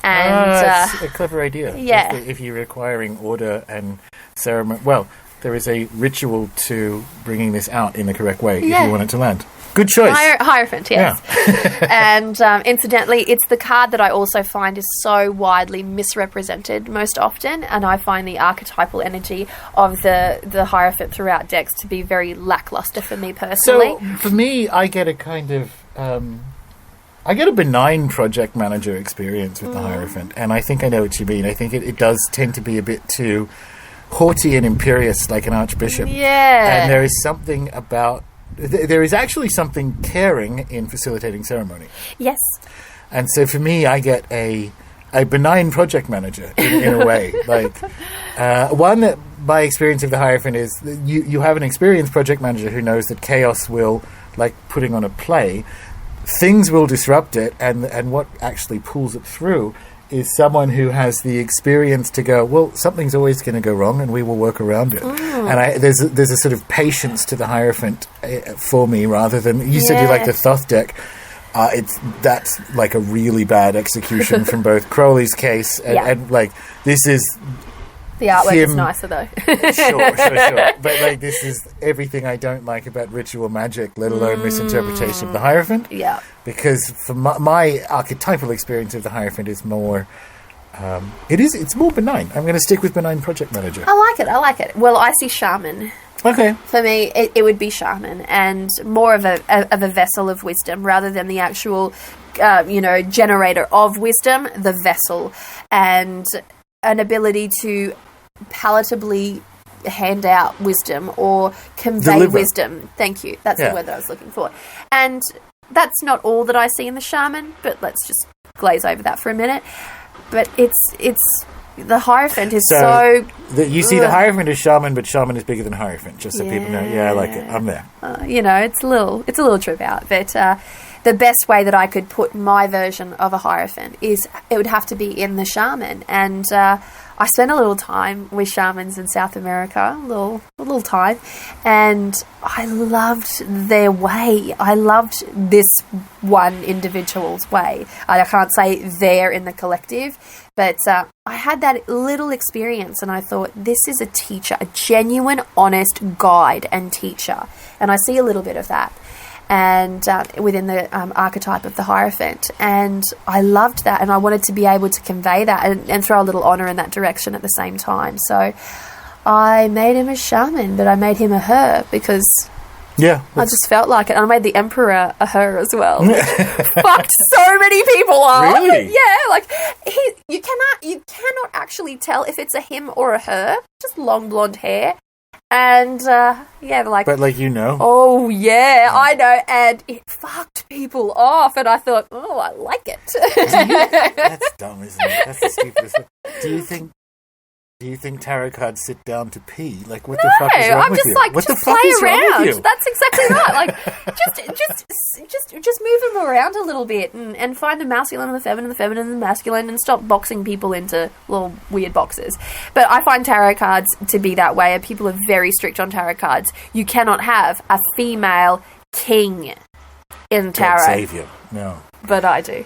And that's a clever idea. Yeah. If you're requiring order and ceremony, well, there is a ritual to bringing this out in the correct way if you want it to land. Good choice. Hierophant, yes. Yeah. And incidentally, it's the card that I also find is so widely misrepresented most often, and I find the archetypal energy of the Hierophant throughout decks to be very lackluster for me personally. So, for me, I get a kind of... I get a benign project manager experience with the Hierophant, and I think I know what you mean. I think it does tend to be a bit too haughty and imperious, like an archbishop. Yeah. And there is something about... There is actually something caring in facilitating ceremony. Yes. And so for me, I get a benign project manager in a way. Like, one that my experience of the Hierophant is you have an experienced project manager who knows that chaos will, like putting on a play, things will disrupt it, and what actually pulls it through is someone who has the experience to go, well, something's always going to go wrong and we will work around it. And there's a sort of patience to the Hierophant for me, rather than, you said you like the Thoth deck. That's like a really bad execution from both Crowley's case and like, this is... The artwork is nicer, though. Sure. But, like, this is everything I don't like about ritual magic, let alone misinterpretation of the Hierophant. Yeah. Because for my archetypal experience of the Hierophant is more... it's more benign. I'm going to stick with benign project manager. I like it. Well, I see shaman Okay. For me, it would be shaman, and more of a vessel of wisdom rather than the actual, generator of wisdom, the vessel, and an ability to palatably hand out wisdom or convey wisdom. Thank you. That's the word that I was looking for. And that's not all that I see in the shaman, but let's just glaze over that for a minute. But it's the Hierophant is so you see the Hierophant as shaman, but shaman is bigger than Hierophant, just so people know. Yeah, I like it. I'm there. It's a little trip out, but the best way that I could put my version of a Hierophant is it would have to be in the shaman. And I spent a little time with shamans in South America, a little time, and I loved their way. I loved this one individual's way. I can't say they're in the collective, but I had that little experience, and I thought, this is a teacher, a genuine, honest guide and teacher. And I see a little bit of that. And within the archetype of the Hierophant. And I loved that, and I wanted to be able to convey that and throw a little honour in that direction at the same time. So I made him a shaman, but I made him a her because I just felt like it. And I made the Emperor a her as well. Fucked so many people up. Really? Yeah, like you cannot actually tell if it's a him or a her. Just long blonde hair. And, like... But, Oh, yeah, I know, and it fucked people off, and I thought, oh, I like it. That's dumb, isn't it? That's the stupidest thing. Do you think tarot cards sit down to pee? Like, what the fuck is wrong with you? What the fuck is wrong with you? That's exactly right. Like, just move them around a little bit and find the masculine and the feminine and the masculine, and stop boxing people into little weird boxes. But I find tarot cards to be that way, and people are very strict on tarot cards. You cannot have a female king in tarot. God save you. No. But I do.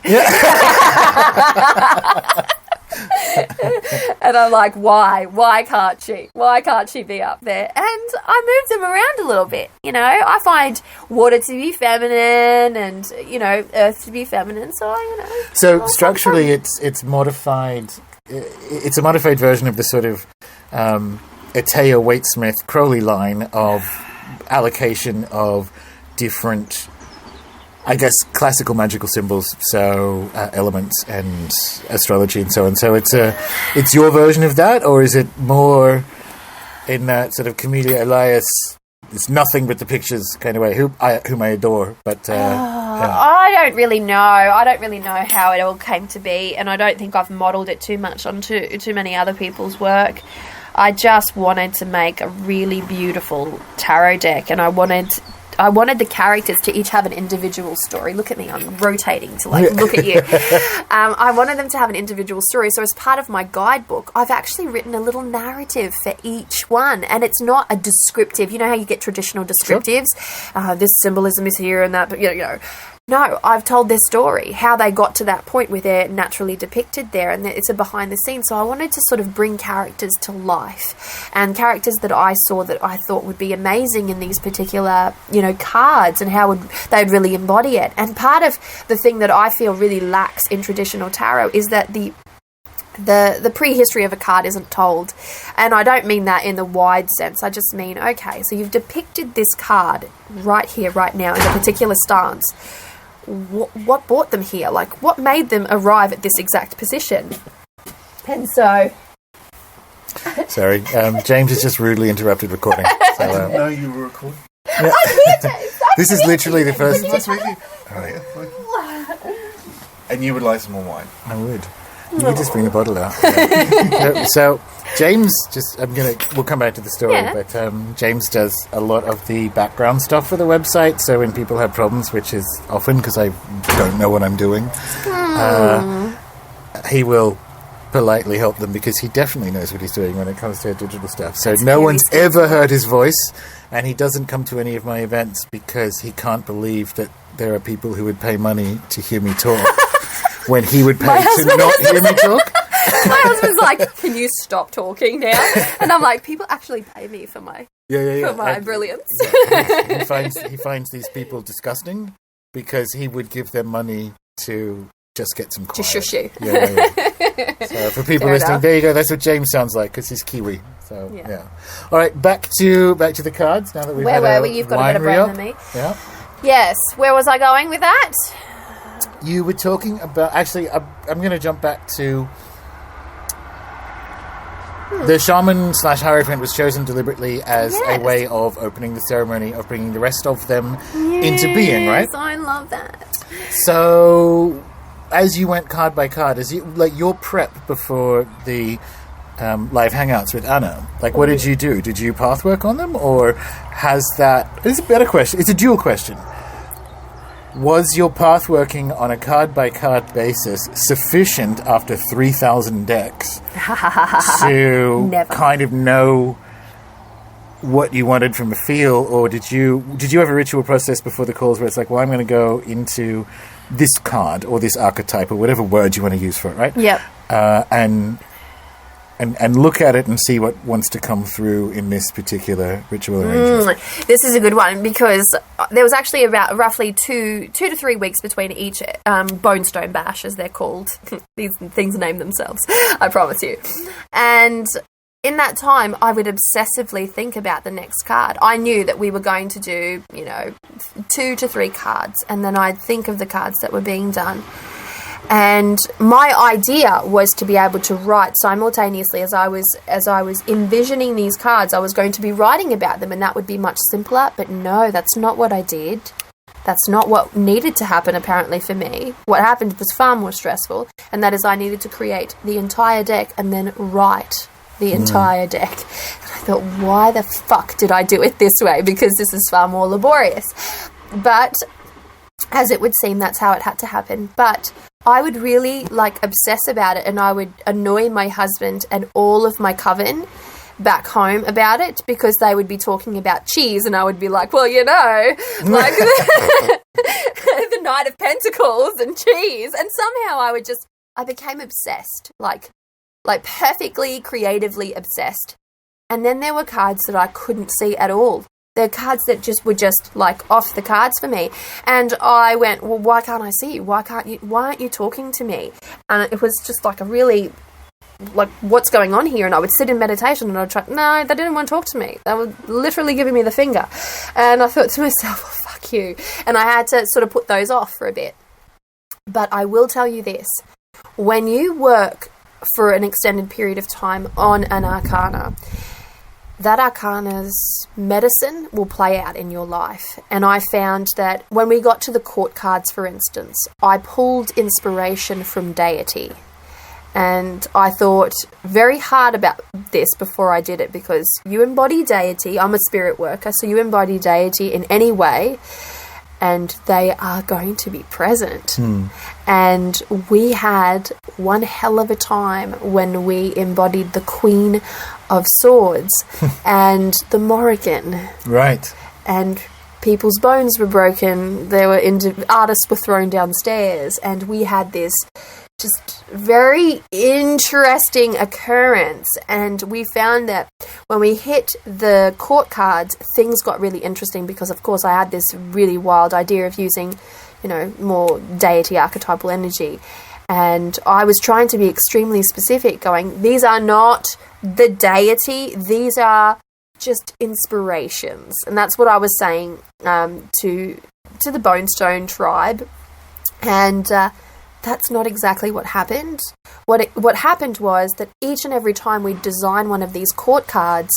And I'm like, why? Why can't she? Why can't she be up there? And I moved them around a little bit. I find water to be feminine and, earth to be feminine. So structurally, it's modified. It's a modified version of the sort of Ateo Waitsmith Crowley line of allocation of different, I guess, classical magical symbols, so elements and astrology and so on. So it's your version of that, or is it more in that sort of Camellia Elias, it's nothing but the pictures kind of way, whom I adore, but... I don't really know. I don't really know how it all came to be, and I don't think I've modelled it too much onto too many other people's work. I just wanted to make a really beautiful tarot deck, and I wanted the characters to each have an individual story. Look at me, I'm rotating to look at you. I wanted them to have an individual story. So as part of my guidebook, I've actually written a little narrative for each one. And it's not a descriptive. You know how you get traditional descriptives? Sure. This symbolism is here and that, but no, I've told their story, how they got to that point where they're naturally depicted there, and it's a behind the scenes. So I wanted to sort of bring characters to life, and characters that I saw that I thought would be amazing in these particular, cards, and how they'd really embody it. And part of the thing that I feel really lacks in traditional tarot is that the prehistory of a card isn't told. And I don't mean that in the wide sense. I just mean, okay, so you've depicted this card right here, right now, in a particular stance. What brought them here? Like, what made them arrive at this exact position? And so... Sorry, James has just rudely interrupted recording. So, I didn't know you were recording. Yeah. This is literally the first... Nice meeting you. And you would like some more wine? I would. You can just bring the bottle out. So James, we'll come back to the story, but James does a lot of the background stuff for the website, so when people have problems, which is often because I don't know what I'm doing, he will politely help them, because he definitely knows what he's doing when it comes to digital stuff. So no one's ever heard his voice, and he doesn't come to any of my events because he can't believe that there are people who would pay money to hear me talk. When he would pay to not hear me talk. My husband's like, can you stop talking now? And I'm like, people actually pay me for my for my brilliance. Yeah, he finds these people disgusting because he would give them money to just get some quiet. To shush you. Yeah. So for people listening, there you go. That's what James sounds like, because he's Kiwi. So Yeah. yeah. All right, back to the cards. Now that we've Where had were a we? You've got a wine better brain re-up. than me. Yeah. Yes. Where was I going with that? You were talking about... Actually, I'm going to jump back to... The shaman / Hierophant was chosen deliberately as a Yes. way of opening the ceremony, of bringing the rest of them into being, right? Yes, I love that. So, as you went card by card, as you your prep before the live hangouts with Anna, what did you do? Did you path work on them, or has that... It's a better question. It's a dual question. Was your path working on a card-by-card basis sufficient after 3,000 decks to Never. kind of know what you wanted from a feel, or did you have a ritual process before the calls where it's like, well, I'm going to go into this card or this archetype or whatever word you want to use for it, right? Yep. And look at it and see what wants to come through in this particular ritual arrangement. This is a good one because there was actually about roughly 2 to 3 weeks between each bone stone bash, as they're called. These things name themselves, I promise you. And in that time, I would obsessively think about the next card. I knew that we were going to do, 2 to 3 cards, and then I'd think of the cards that were being done. And my idea was to be able to write simultaneously as I was envisioning these cards. I was going to be writing about them, and that would be much simpler. But no, that's not what I did. That's not what needed to happen, apparently, for me. What happened was far more stressful, and that is I needed to create the entire deck and then write the entire deck. And I thought, why the fuck did I do it this way? Because this is far more laborious. But as it would seem, that's how it had to happen. But I would really obsess about it, and I would annoy my husband and all of my coven back home about it, because they would be talking about cheese, and I would be like, well, the Knight of Pentacles and cheese, and somehow I became obsessed, like perfectly creatively obsessed. And then there were cards that I couldn't see at all. They're cards that were off the cards for me. And I went, well, why can't I see you? Why aren't you talking to me? And it was just a really, what's going on here? And I would sit in meditation and I'd try, no, they didn't want to talk to me. They were literally giving me the finger. And I thought to myself, well, fuck you. And I had to sort of put those off for a bit. But I will tell you this. When you work for an extended period of time on an arcana, that arcana's medicine will play out in your life. And I found that when we got to the court cards, for instance, I pulled inspiration from deity. And I thought very hard about this before I did it, because you embody deity. I'm a spirit worker, so you embody deity in any way, and they are going to be present. And we had one hell of a time when we embodied the Queen of Swords and the Morrigan. Right. And people's bones were broken. Artists were thrown downstairs, and we had this just very interesting occurrence. And we found that when we hit the court cards, things got really interesting, because of course I had this really wild idea of using, more deity archetypal energy. And I was trying to be extremely specific, going, these are not the deity, these are just inspirations. And that's what I was saying to the Bonestone tribe. And that's not exactly what happened. What happened was that each and every time we'd design one of these court cards,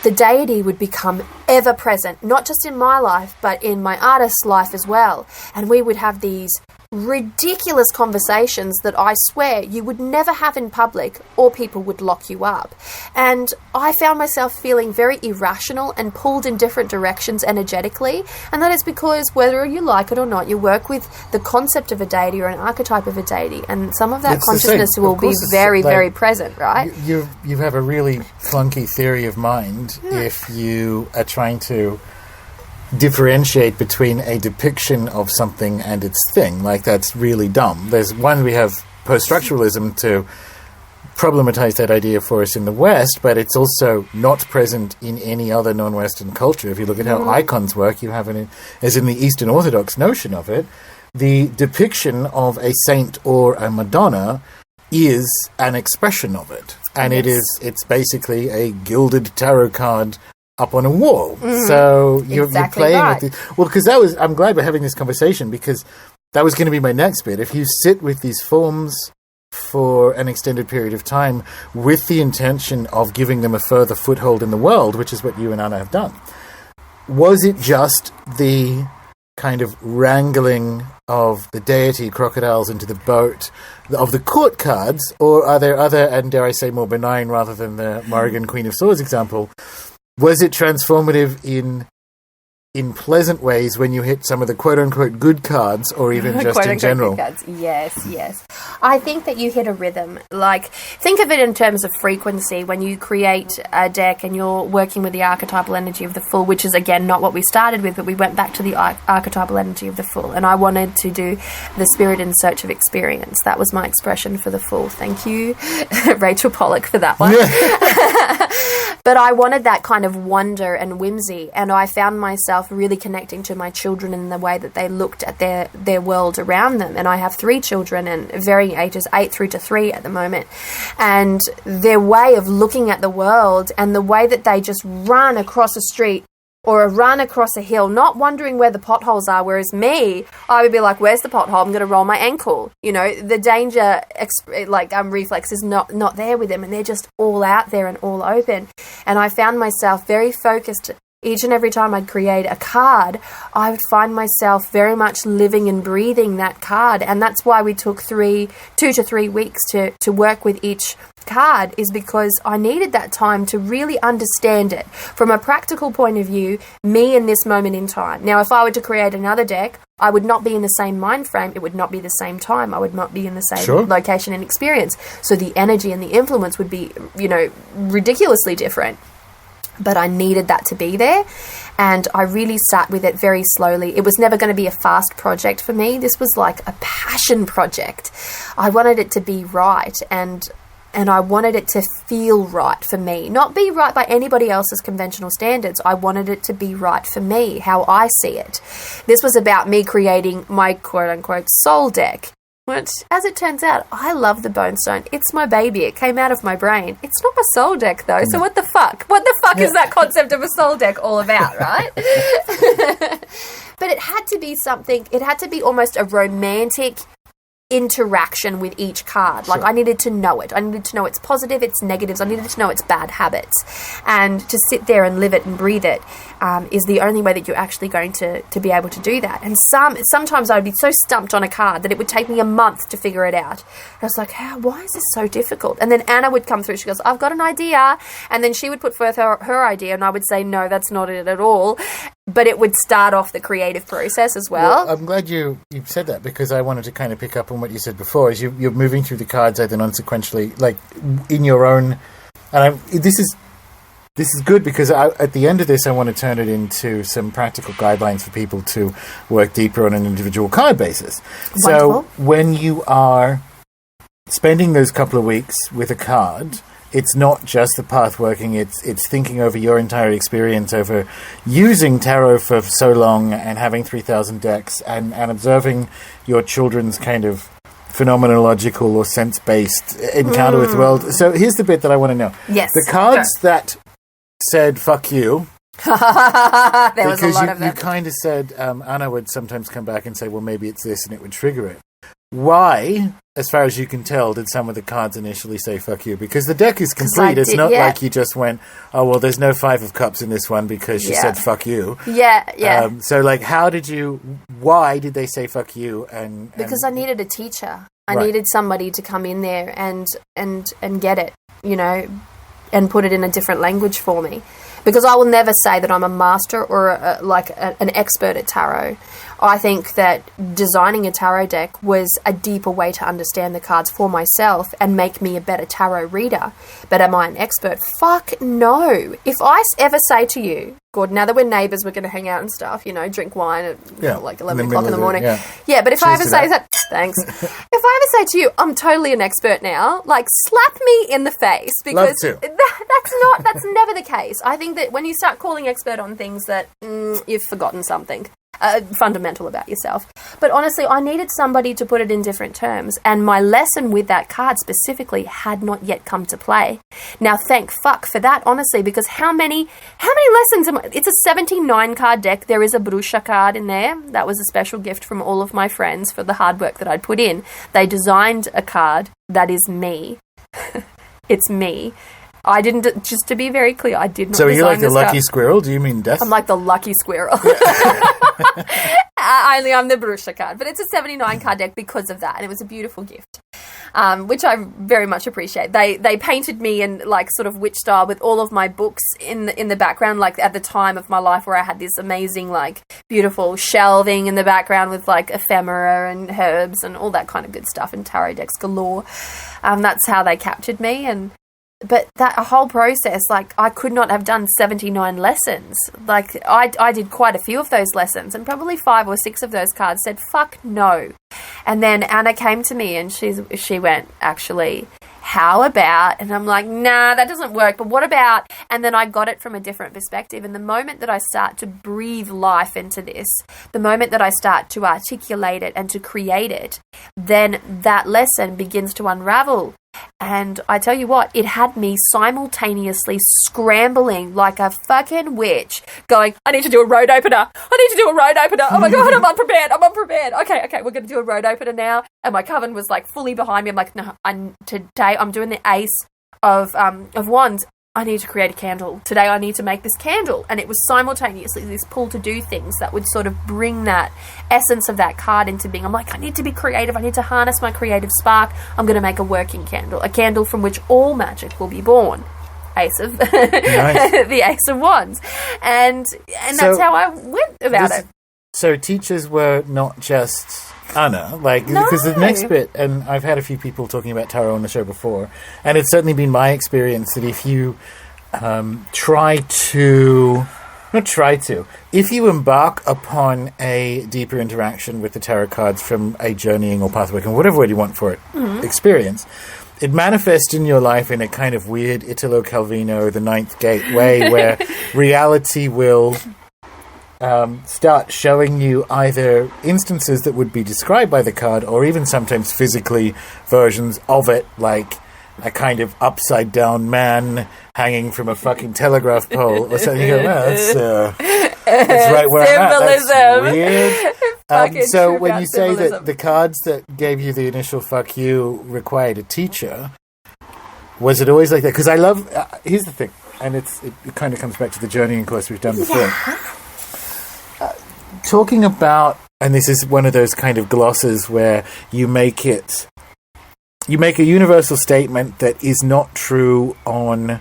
the deity would become ever present, not just in my life, but in my artist's life as well. And we would have these ridiculous conversations that I swear you would never have in public, or people would lock you up. And I found myself feeling very irrational and pulled in different directions energetically. And that is because, whether you like it or not, you work with the concept of a deity or an archetype of a deity, and some of that consciousness will be very, very present, right? You have a really clunky theory of mind if you are trying to differentiate between a depiction of something and its thing. That's really dumb. We have post-structuralism to problematize that idea for us in the West, but it's also not present in any other non-Western culture. If you look at how icons work, you have as in the Eastern Orthodox notion of it, the depiction of a saint or a Madonna is an expression of it. And it's basically a gilded tarot card up on a wall. So you're playing with it. Well, because I'm glad we're having this conversation, because that was going to be my next bit. If you sit with these forms for an extended period of time with the intention of giving them a further foothold in the world, which is what you and Anna have done, was it just the kind of wrangling of the deity crocodiles into the boat of the court cards, or are there other, and dare I say more benign rather than the Morrigan Queen of Swords example, was it transformative in pleasant ways when you hit some of the quote-unquote good cards, or even just in general? Good cards. Yes. I think that you hit a rhythm. Like, think of it in terms of frequency. When you create a deck and you're working with the archetypal energy of the Fool, which is, again, not what we started with, but we went back to the archetypal energy of the Fool. And I wanted to do the spirit in search of experience. That was my expression for the Fool. Thank you, Rachel Pollack, for that one. But I wanted that kind of wonder and whimsy, and I found myself really connecting to my children in the way that they looked at their world around them. And I have 3 children and varying ages, 8 through to 3 at the moment. And their way of looking at the world and the way that they just run across a street or run across a hill, not wondering where the potholes are, whereas me, I would be like, where's the pothole? I'm going to roll my ankle. You know, the danger reflex is not there with them, and they're just all out there and all open. And I found myself very focused. Each and every time I'd create a card, I would find myself very much living and breathing that card. And that's why we took 2 to 3 weeks to work with each card, is because I needed that time to really understand it from a practical point of view, me in this moment in time. Now, if I were to create another deck, I would not be in the same mind frame. It would not be the same time. I would not be in the same location and experience. So the energy and the influence would be, ridiculously different. But I needed that to be there, and I really sat with it very slowly. It was never going to be a fast project for me. This was like a passion project. I wanted it to be right, and I wanted it to feel right for me. Not be right by anybody else's conventional standards. I wanted it to be right for me, how I see it. This was about me creating my quote-unquote soul deck. Which, as it turns out, I love the Bone Stone. It's my baby. It came out of my brain. It's not my soul deck, though. So what the fuck? What the fuck is that concept of a soul deck all about, right? But it had to be something. It had to be almost a romantic interaction with each card. Like, I needed to know it. I needed to know its positive, its negatives. I needed to know its bad habits. And to sit there and live it and breathe it is the only way that you're actually going to be able to do that. And sometimes I would be so stumped on a card that it would take me a month to figure it out. And I was like, why is this so difficult? And then Anna would come through. She goes, I've got an idea. And then she would put forth her idea, and I would say, no, that's not it at all. But it would start off the creative process as well. I'm glad you said that, because I wanted to kind of pick up on what you said before. Is you're moving through the cards either non-sequentially, like in your own. And this is good, because at the end of this, I want to turn it into some practical guidelines for people to work deeper on an individual card basis. Wonderful. So when you are spending those couple of weeks with a card, it's not just the path working, it's thinking over your entire experience over using tarot for so long and having 3,000 decks and observing your children's kind of phenomenological or sense-based encounter with the world. So here's the bit that I want to know. Yes. The cards that said, fuck you. There was a lot of them. You kind of said, Anna would sometimes come back and say, well, maybe it's this, and it would trigger it. Why, as far as you can tell, did some of the cards initially say fuck you? Because the deck is complete. It's not like you just went, oh, well, there's no 5 of Cups in this one because she said fuck you. Yeah. So, like, why did they say fuck you? Because I needed a teacher. I needed somebody to come in there and get it, and put it in a different language for me. Because I will never say that I'm a master or an expert at tarot. I think that designing a tarot deck was a deeper way to understand the cards for myself and make me a better tarot reader. But am I an expert? Fuck no. If I ever say to you, Gordon, now that we're neighbours, we're going to hang out and stuff, drink wine at like 11 o'clock in the morning. Yeah, but if I ever say that, thanks. If I ever say to you, I'm totally an expert now, like, slap me in the face, because that's never the case. I think that when you start calling expert on things that you've forgotten something. fundamental about yourself. But honestly, I needed somebody to put it in different terms, and my lesson with that card specifically had not yet come to play. Now, thank fuck for that, honestly, because how many lessons am I? It's a 79 card deck. There is a Brusha card in there. That was a special gift from all of my friends for the hard work that I'd put in. They designed a card that is me. It's me. I didn't, just to be very clear, I did not So are design you like the this lucky card. squirrel? Do you mean death? I'm like the lucky squirrel. Only I'm the Brusha card. But it's a 79 card deck because of that. And it was a beautiful gift, which I very much appreciate. They painted me in like sort of witch style with all of my books in the background, like at the time of my life where I had this amazing, like beautiful shelving in the background with like ephemera and herbs and all that kind of good stuff and tarot decks galore. That's how they captured me. But that whole process, like, I could not have done 79 lessons. Like, I did quite a few of those lessons, and probably 5 or 6 of those cards said, fuck no. And then Anna came to me, and she went, actually, how about? And I'm like, nah, that doesn't work, but what about? And then I got it from a different perspective. And the moment that I start to breathe life into this, the moment that I start to articulate it and to create it, then that lesson begins to unravel. And I tell you what, it had me simultaneously scrambling like a fucking witch, going, I need to do a road opener. Oh my God, I'm unprepared. Okay, we're going to do a road opener now. And my coven was like fully behind me. I'm like, no, today I'm doing the Ace of Wands. I need to create a candle. Today I need to make this candle. And it was simultaneously this pull to do things that would sort of bring that essence of that card into being. I'm like, I need to be creative. I need to harness my creative spark. I'm going to make a working candle. A candle from which all magic will be born. Nice. The Ace of Wands. And that's how I went about it. So teachers were not just Anna, like, because the next bit, and I've had a few people talking about tarot on the show before, and it's certainly been my experience that if you if you embark upon a deeper interaction with the tarot cards from a journeying or pathwork, and whatever word you want for it, experience, it manifests in your life in a kind of weird Italo Calvino, the ninth gate way, where reality will start showing you either instances that would be described by the card or even sometimes physically versions of it, like a kind of upside down man hanging from a fucking telegraph pole or something. You go, well, that's right where I'm at. That's weird. So when you say that the cards that gave you the initial fuck you required a teacher, was it always like that? Because I love, here's the thing, and it kind of comes back to the journeying course we've done before. Yeah. Talking about, and this is one of those kind of glosses where you make a universal statement that is not true on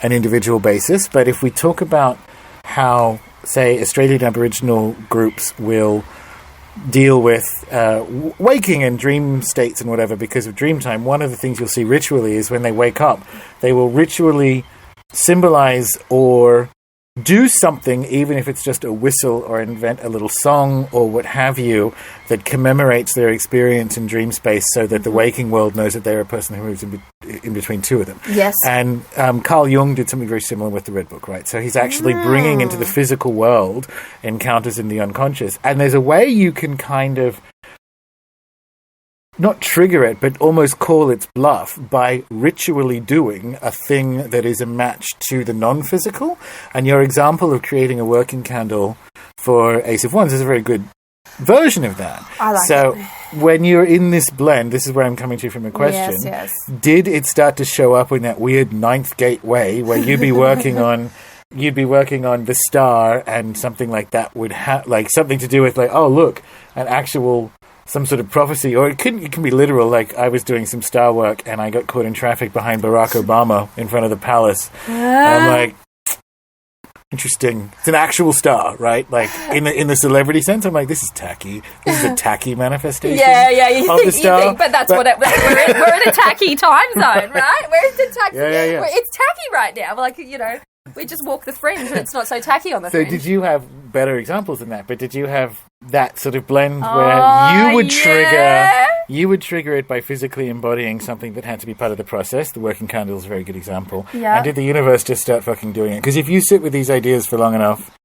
an individual basis, but if we talk about how, say, Australian Aboriginal groups will deal with waking and dream states and whatever because of dream time, one of the things you'll see ritually is when they wake up, they will ritually symbolize or do something, even if it's just a whistle or invent a little song or what have you, that commemorates their experience in dream space so that the waking world knows that they're a person who moves in between two of them. Yes. And Carl Jung did something very similar with the Red Book, right? So he's actually bringing into the physical world encounters in the unconscious. And there's a way you can kind of not trigger it, but almost call its bluff by ritually doing a thing that is a match to the non-physical. And your example of creating a working candle for Ace of Wands is a very good version of that. I like so it. When you're in this blend, this is where I'm coming to from a question. Yes. Did it start to show up in that weird ninth gate way where you'd be working on the star and something like that would have like something to do with like, oh look, an actual some sort of prophecy, or it can be literal, like I was doing some star work and I got caught in traffic behind Barack Obama in front of the palace. I'm like, interesting. It's an actual star, right? Like in the celebrity sense, I'm like, this is tacky. This is a tacky manifestation. Yeah. Of the star. You think, but we're in a tacky time zone, right? We're in a tacky. Yeah. It's tacky right now. Like, you know, we just walk the fringe, and it's not so tacky on the fringe. So did you have better examples than that? But did you have that sort of blend where you would trigger it by physically embodying something that had to be part of the process? The working candle is a very good example. Yeah. And did the universe just start fucking doing it? Because if you sit with these ideas for long enough,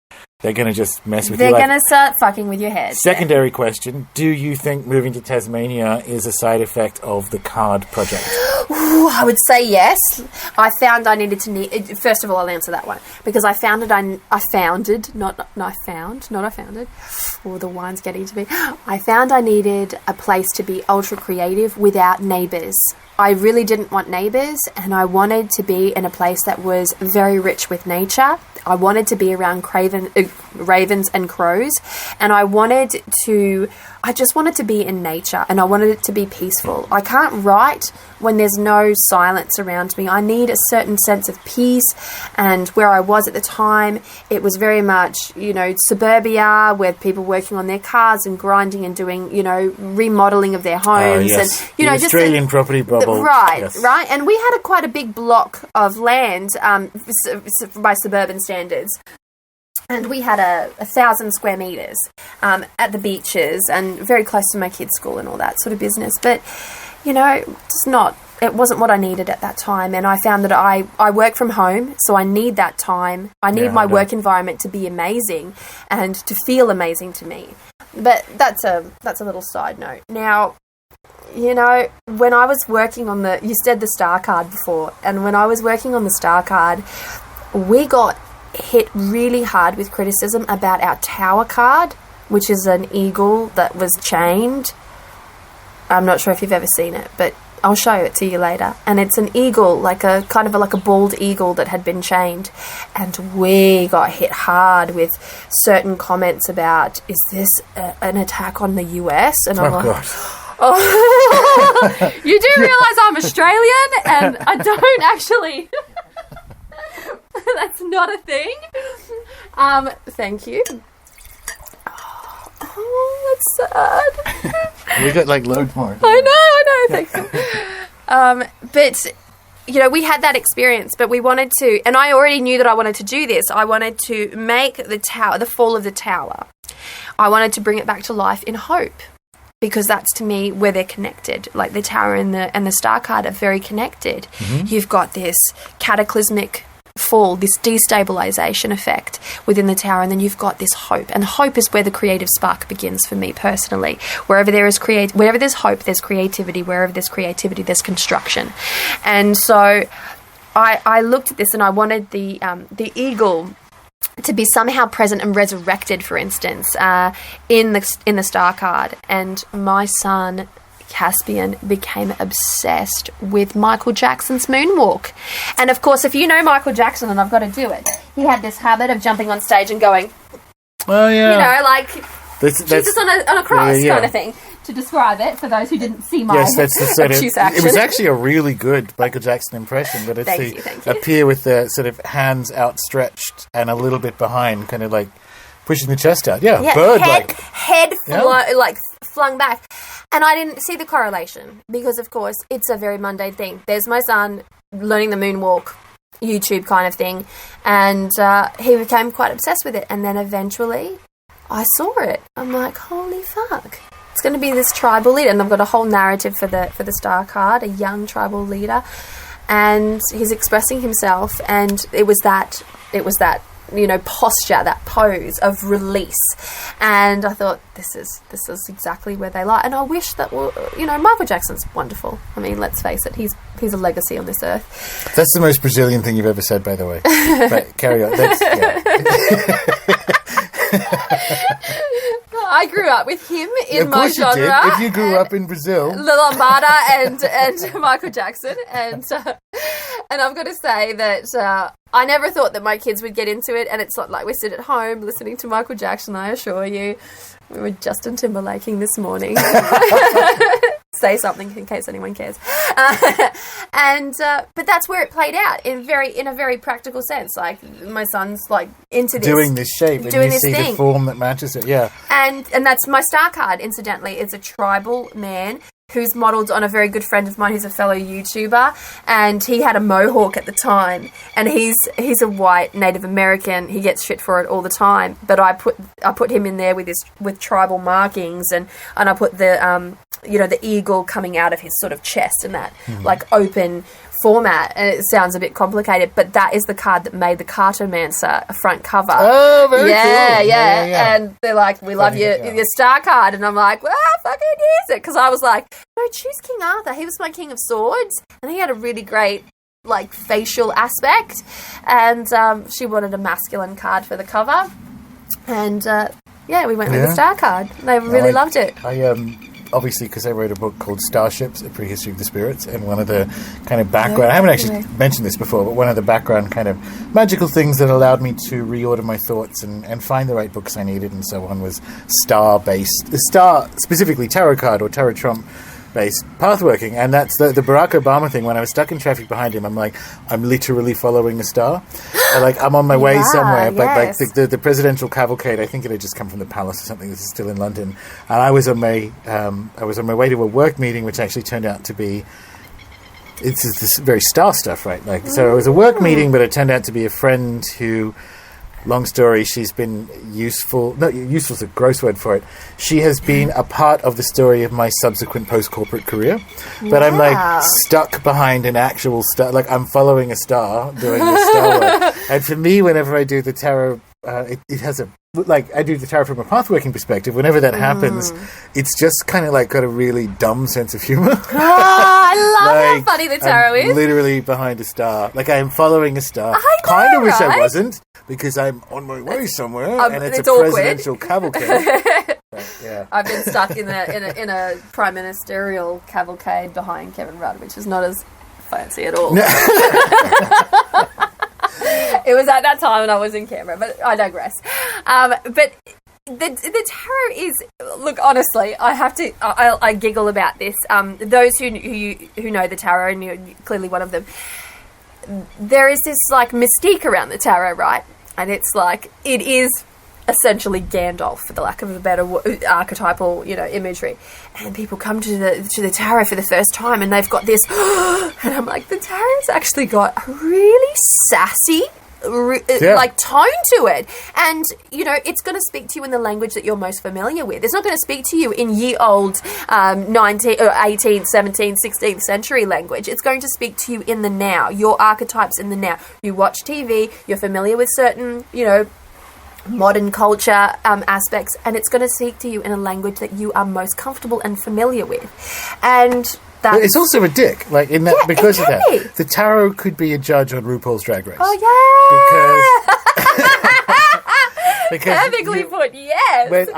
They're going to just mess with They're you. going to start fucking with your head. Secondary question, do you think moving to Tasmania is a side effect of the card project? Ooh, I would say yes. I found I needed to... First of all, I'll answer that one. Because I founded... Oh, the wine's getting to me. I found I needed a place to be ultra creative without neighbours. I really didn't want neighbours, and I wanted to be in a place that was very rich with nature. I wanted to be around ravens and crows, and I just wanted to be in nature, and I wanted it to be peaceful. I can't write when there's no silence around me. I need a certain sense of peace, and where I was at the time, it was very much, suburbia, with people working on their cars and grinding and doing, remodeling of their homes. Yes. And, the Australian property bubble. Right, yes. right. And we had quite a big block of land by suburban standards. And we had 1,000 square metres at the beaches and very close to my kids' school and all that sort of business. But, it wasn't what I needed at that time. And I found that I work from home, so I need that time. I need my work environment to be amazing and to feel amazing to me. But that's a little side note. Now, when I was working on you said the star card before, and when I was working on the star card, we got hit really hard with criticism about our tower card, which is an eagle that was chained. I'm not sure if you've ever seen it, but I'll show it to you later. And it's an eagle, like a bald eagle that had been chained. And we got hit hard with certain comments about, is this an attack on the US? And I'm like, gosh. Oh, you do realise I'm Australian and I don't actually... That's not a thing. Thank you. Oh, that's sad. We got loads more. I know. Thank you. But we had that experience, but we wanted to, and I already knew that I wanted to do this. I wanted to make the fall of the tower. I wanted to bring it back to life in hope. Because that's, to me, where they're connected. Like the tower and the star card are very connected. Mm-hmm. You've got this cataclysmic fall, this destabilization effect within the tower, and then you've got this hope. And hope is where the creative spark begins for me personally. Wherever there's hope, there's creativity. Wherever there's creativity, there's construction. And so I looked at this, and I wanted the eagle to be somehow present and resurrected, for instance, in the star card. And my son Caspian became obsessed with Michael Jackson's moonwalk. And of course, if you know Michael Jackson, and I've got to do it, he had this habit of jumping on stage and going, oh yeah, Jesus on a cross kind of thing. To describe it for those who didn't see my that's the sort of action. It was actually a really good Michael Jackson impression, but it's appear with the sort of hands outstretched and a little bit behind, kind of like pushing the chest out. Yeah, bird head flung back. And I didn't see the correlation because, of course, it's a very mundane thing. There's my son learning the moonwalk, YouTube kind of thing, and he became quite obsessed with it. And then eventually I saw it. I'm like, holy fuck. It's going to be this tribal leader, and I've got a whole narrative for the star card, a young tribal leader, and he's expressing himself, and it was that posture, that pose of release, and I thought this is exactly where they lie. And I wish that Michael Jackson's wonderful. I mean, let's face it, he's a legacy on this earth. That's the most Brazilian thing you've ever said, by the way. But carry on. I grew up with him in my genre. You did. If you grew up in Brazil, La Lambada and Michael Jackson, and I've got to say that I never thought that my kids would get into it. And it's not like we sit at home listening to Michael Jackson. I assure you, we were Justin Timberlaking this morning. Say something in case anyone cares. But that's where it played out in a very practical sense. Like my son's like into this, doing this shape, and you see thing. The form that matches it. Yeah, and that's my star card. Incidentally, it's a tribal man who's modelled on a very good friend of mine who's a fellow YouTuber, and he had a mohawk at the time, and he's a white Native American. He gets shit for it all the time, but I put him in there with tribal markings, and I put the the eagle coming out of his sort of chest, and that like open format, and it sounds a bit complicated, but that is the card that made the Cartomancer a front cover. Oh, very cool. Yeah. And they're like, we love your star card. And I'm like, well, fucking use it. Because I was like, no, choose King Arthur. He was my King of Swords. And he had a really great, like, facial aspect. And she wanted a masculine card for the cover. And, we went with the star card. They really loved it. Obviously, because I wrote a book called Starships, A Prehistory of the Spirits, and one of the kind of background, I haven't actually mentioned this before, but one of the background kind of magical things that allowed me to reorder my thoughts and find the right books I needed and so on was specifically tarot card or tarot trump-based pathworking, and that's the Barack Obama thing. When I was stuck in traffic behind him, I'm like, I'm literally following the star. I'm on my way somewhere, but like the presidential cavalcade, I think it had just come from the palace or something. This is still in London, and I was on my way to a work meeting, which actually turned out to be it's this very star stuff, right? So it was a work meeting, but it turned out to be a friend who. Long story, she's been useful is a gross word for it. She has been a part of the story of my subsequent post-corporate career. But I'm like stuck behind an actual star. Like I'm following a star doing the star work. And for me, whenever I do the tarot, it has I do the tarot from a pathworking perspective. Whenever that happens, it's just kind of like got a really dumb sense of humor. I love how funny the tarot is. Literally behind a star. Like I'm following a star. I know, kind of wish right? I wasn't. Because I'm on my way somewhere, and it's a awkward. presidential cavalcade. I've been stuck in a prime ministerial cavalcade behind Kevin Rudd, which is not as fancy at all. It was at that time when I was in Canberra, but I digress. But the tarot is, look, honestly, I have to. I giggle about this. Those who know the tarot, and you're clearly one of them. There is this like mystique around the tarot, right? And it's like it is essentially Gandalf, for the lack of a better archetypal, imagery. And people come to the tarot for the first time, and they've got this, and I'm like, the tarot's actually got a really sassy, like tone to it, and it's going to speak to you in the language that you're most familiar with. It's not going to speak to you in ye old 19th or 18th, 17th, 16th century language. It's going to speak to you in the now, your archetypes in the now. You watch TV, you're familiar with certain modern culture aspects, and it's going to speak to you in a language that you are most comfortable and familiar with. And but it's also a dick, because of that. The tarot could be a judge on RuPaul's Drag Race. Oh, yeah! Because perfectly put, yes!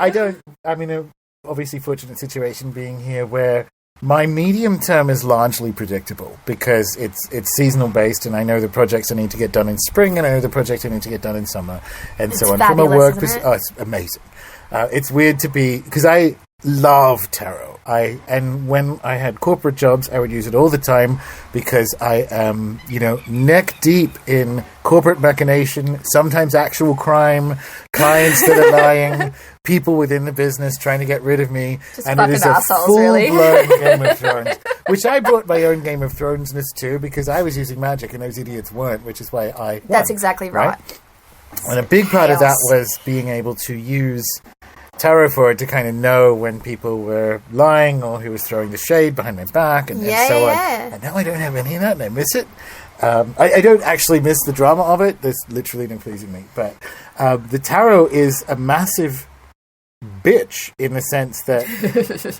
I'm in a obviously fortunate situation being here where my medium term is largely predictable because it's seasonal based, and I know the projects I need to get done in spring, and I know the projects I need to get done in summer, and so on. Fabulous, from a work isn't it? it's amazing. It's weird to be, because I love tarot. And when I had corporate jobs, I would use it all the time because I am, neck deep in corporate machination, sometimes actual crime, clients that are lying, people within the business trying to get rid of me. Just and it is a full-blown Game of Thrones, which I brought my own Game of Thrones-ness to because I was using magic and those idiots weren't, which is why I won. That's exactly right. And a big part of that was being able to use tarot for it to kind of know when people were lying or who was throwing the shade behind my back and so on. And now I don't have any of that and I miss it. I don't actually miss the drama of it. There's literally no pleasing me. But the tarot is a massive bitch in the sense that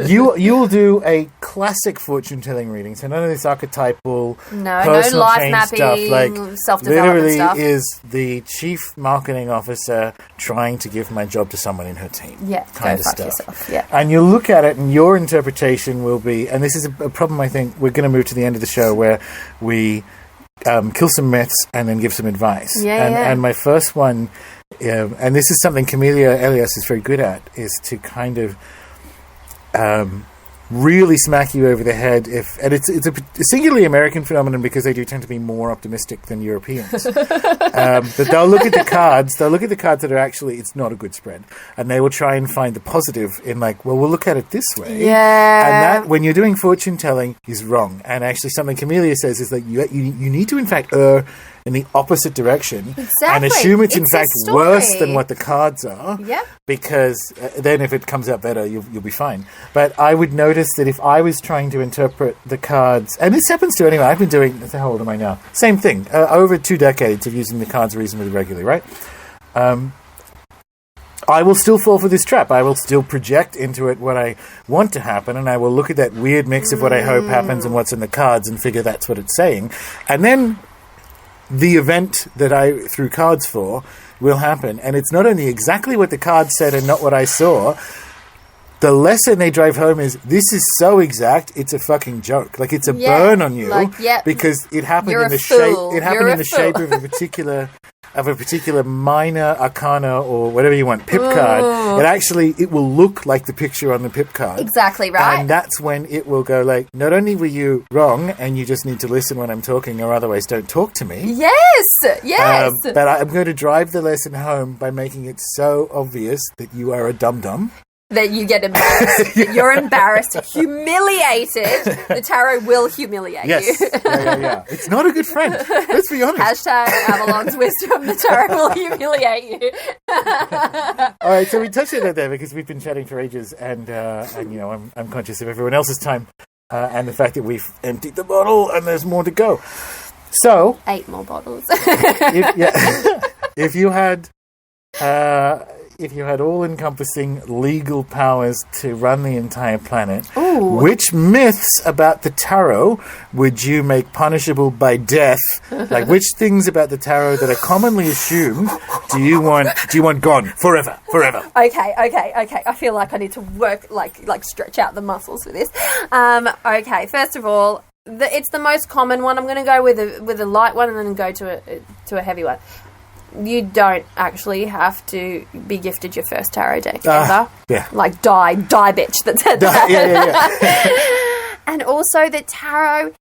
you'll do a classic fortune-telling reading. So none of this archetypal, no life mapping, stuff. Self-development literally stuff. is the chief marketing officer trying to give my job to someone in her team. Yeah, kind go of fuck stuff. Yourself. Yeah. And you look at it, and your interpretation will be, and this is a problem. I think we're going to move to the end of the show where we kill some myths and then give some advice. And my first one. And this is something Camellia Elias is very good at, is to kind of really smack you over the head. And it's a singularly American phenomenon because they do tend to be more optimistic than Europeans. But they'll look at the cards. They'll look at the cards that are actually, it's not a good spread. And they will try and find the positive in we'll look at it this way. Yeah. And that, when you're doing fortune telling, is wrong. And actually something Camellia says is that you need to, in fact, in the opposite direction and Exactly. assume it's in It's a fact story. worse than what the cards are. Yep. Because then if it comes out better, you'll be fine. But I would notice that if I was trying to interpret the cards, and this happens to anyway, I've been doing, how old am I now? Same thing, over 2 decades of using the cards reasonably regularly, right? I will still fall for this trap. I will still project into it what I want to happen, and I will look at that weird mix of what I hope happens and what's in the cards and figure that's what it's saying. And then the event that I threw cards for will happen. And it's not only exactly what the cards said and not what I saw. The lesson they drive home is, this is so exact, it's a fucking joke. Like, it's a burn on you. Like, yep. Because it happened You're in the a fool. shape. It happened You're in a the shape fool. of a particular minor arcana or whatever you want, pip card. It will look like the picture on the pip card. Exactly right. And that's when it will go like, not only were you wrong and you just need to listen when I'm talking or otherwise don't talk to me. Yes. But I'm going to drive the lesson home by making it so obvious that you are a dum-dum. That you get embarrassed. That you're embarrassed, humiliated. The tarot will humiliate Yes. you. Yeah. It's not a good friend. Let's be honest. Hashtag Avalon's wisdom. The tarot will humiliate you. All right, so we touched on that there because we've been chatting for ages, and you know, I'm conscious of everyone else's time and the fact that we've emptied the bottle and there's more to go. So 8 more bottles. if you had all-encompassing legal powers to run the entire planet, which myths about the tarot would you make punishable by death? Like, which things about the tarot that are commonly assumed do you want gone forever? Okay. I feel like I need to work, like stretch out the muscles for this. Okay, first of all, it's the most common one. I'm going to go with a light one and then go to a heavy one. You don't actually have to be gifted your first tarot deck ever. Yeah. Like die bitch that said that. Yeah. And also the tarot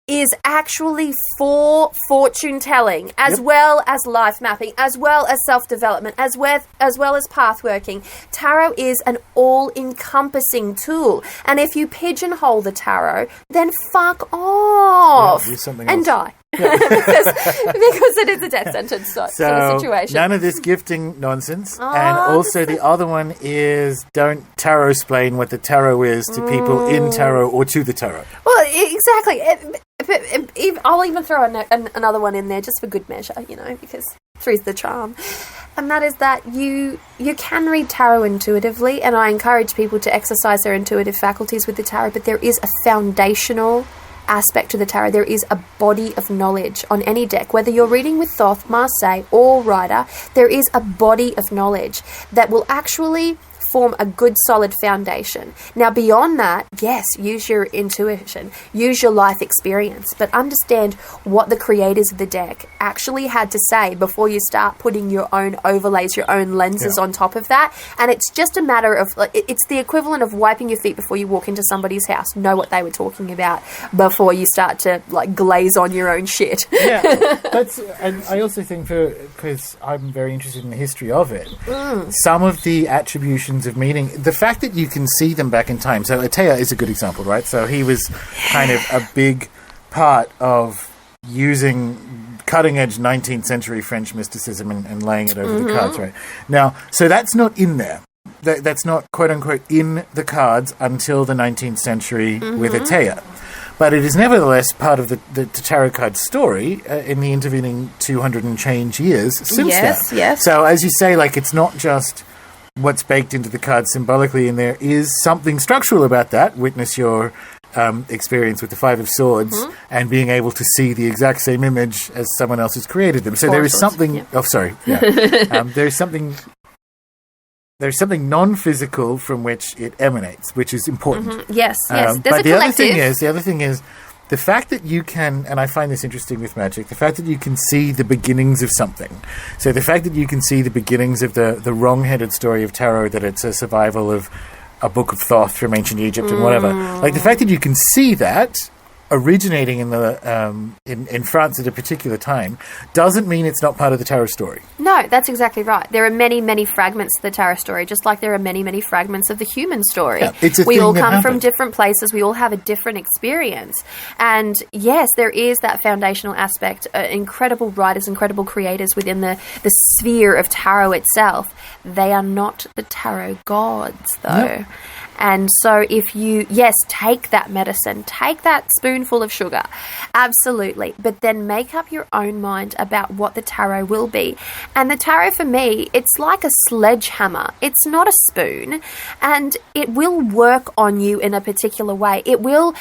is actually for fortune telling, as well as life mapping, as well as self-development, as well as path working. Tarot is an all-encompassing tool. And if you pigeonhole the tarot, then fuck off do something and else. die. because it is a death sentence sort of situation. None of this gifting nonsense. And also the other one is, don't tarot-splain what the tarot is to people in tarot or to the tarot. Well, exactly. I'll even throw another one in there just for good measure, you know, because three's the charm. And that is that you can read tarot intuitively, and I encourage people to exercise their intuitive faculties with the tarot, but there is a foundational aspect to the tarot. There is a body of knowledge on any deck. Whether you're reading with Thoth, Marseille, or Rider, there is a body of knowledge that will actually form a good solid foundation. Now beyond that, yes, use your intuition, use your life experience, but understand what the creators of the deck actually had to say before you start putting your own overlays, your own lenses on top of that. And it's just a matter of, it's the equivalent of wiping your feet before you walk into somebody's house. Know what they were talking about before you start to glaze on your own shit. Yeah, and I also think, because I'm very interested in the history of it, some of the attributions of meaning, the fact that you can see them back in time. So Atea is a good example, right? So he was kind of a big part of using cutting-edge 19th century French mysticism and laying it over the cards, right? Now, so that's not in there. That's not, quote-unquote, in the cards until the 19th century with Atea. But it is nevertheless part of the tarot card story in the intervening 200 and change years since then. Yes. So as you say, it's not just what's baked into the cards symbolically, and there is something structural about that. Witness your experience with the Five of Swords and being able to see the exact same image as someone else has created them. So there is something... Yeah. Oh, sorry. Yeah. There's something non-physical from which it emanates, which is important. Yes. There's but a collective. The other thing is, the fact that you can, and I find this interesting with magic, the fact that you can see the beginnings of something. So the fact that you can see the beginnings of the wrong-headed story of tarot, that it's a survival of a book of Thoth from ancient Egypt and whatever. The fact that you can see that originating in the in France at a particular time doesn't mean it's not part of the tarot story. No, that's exactly right. There are many, many fragments of the tarot story, just like there are many, many fragments of the human story. Yeah, it's a we thing all that come from happened. different places. We all have a different experience. And yes, there is that foundational aspect. Incredible writers, incredible creators within the sphere of tarot itself. They are not the tarot gods, though. Yep. And so if you, yes, take that medicine, take that spoonful of sugar, absolutely, but then make up your own mind about what the tarot will be. And the tarot for me, it's like a sledgehammer. It's not a spoon, and it will work on you in a particular way. It will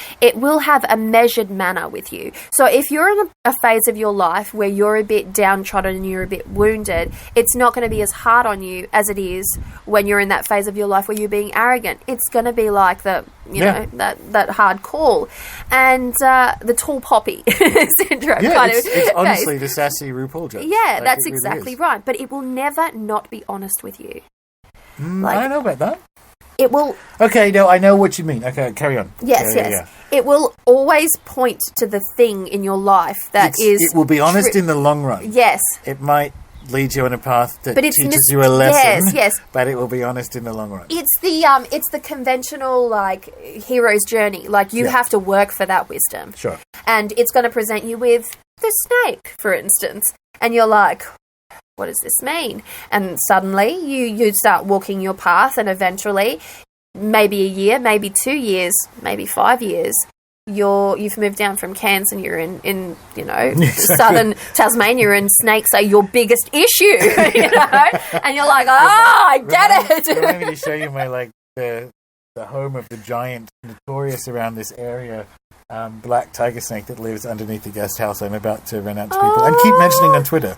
have a measured manner with you. So if you're in a phase of your life where you're a bit downtrodden and you're a bit wounded, it's not going to be as hard on you as it is when you're in that phase of your life where you're being arrogant. It's going to be like the, you know, that hard call. And the tall poppy syndrome kind of. It's honestly the sassy RuPaul joke. Yeah, Like, that's it really exactly is. right. But it will never not be honest with you. I don't know about that. It will. Okay, no, I know what you mean. Okay, carry on. Yes, Yeah, yes. yeah. It will always point to the thing in your life that It will be honest in the long run. Yes. It might lead you on a path that But it's teaches you a lesson. Yes, yes. But it will be honest in the long run. It's the conventional, like, hero's journey. Like, you Yeah. have to work for that wisdom. Sure. And it's going to present you with the snake, for instance. And you're like, what does this mean? And suddenly you start walking your path, and eventually, maybe a year, maybe 2 years, maybe 5 years, you've moved down from Cairns and you're in southern Tasmania, and snakes are your biggest issue, you know? And you're like, I get it. Remind me to show you my, the home of the giant, notorious around this area, black tiger snake that lives underneath the guest house I'm about to rent out to people and keep mentioning on Twitter.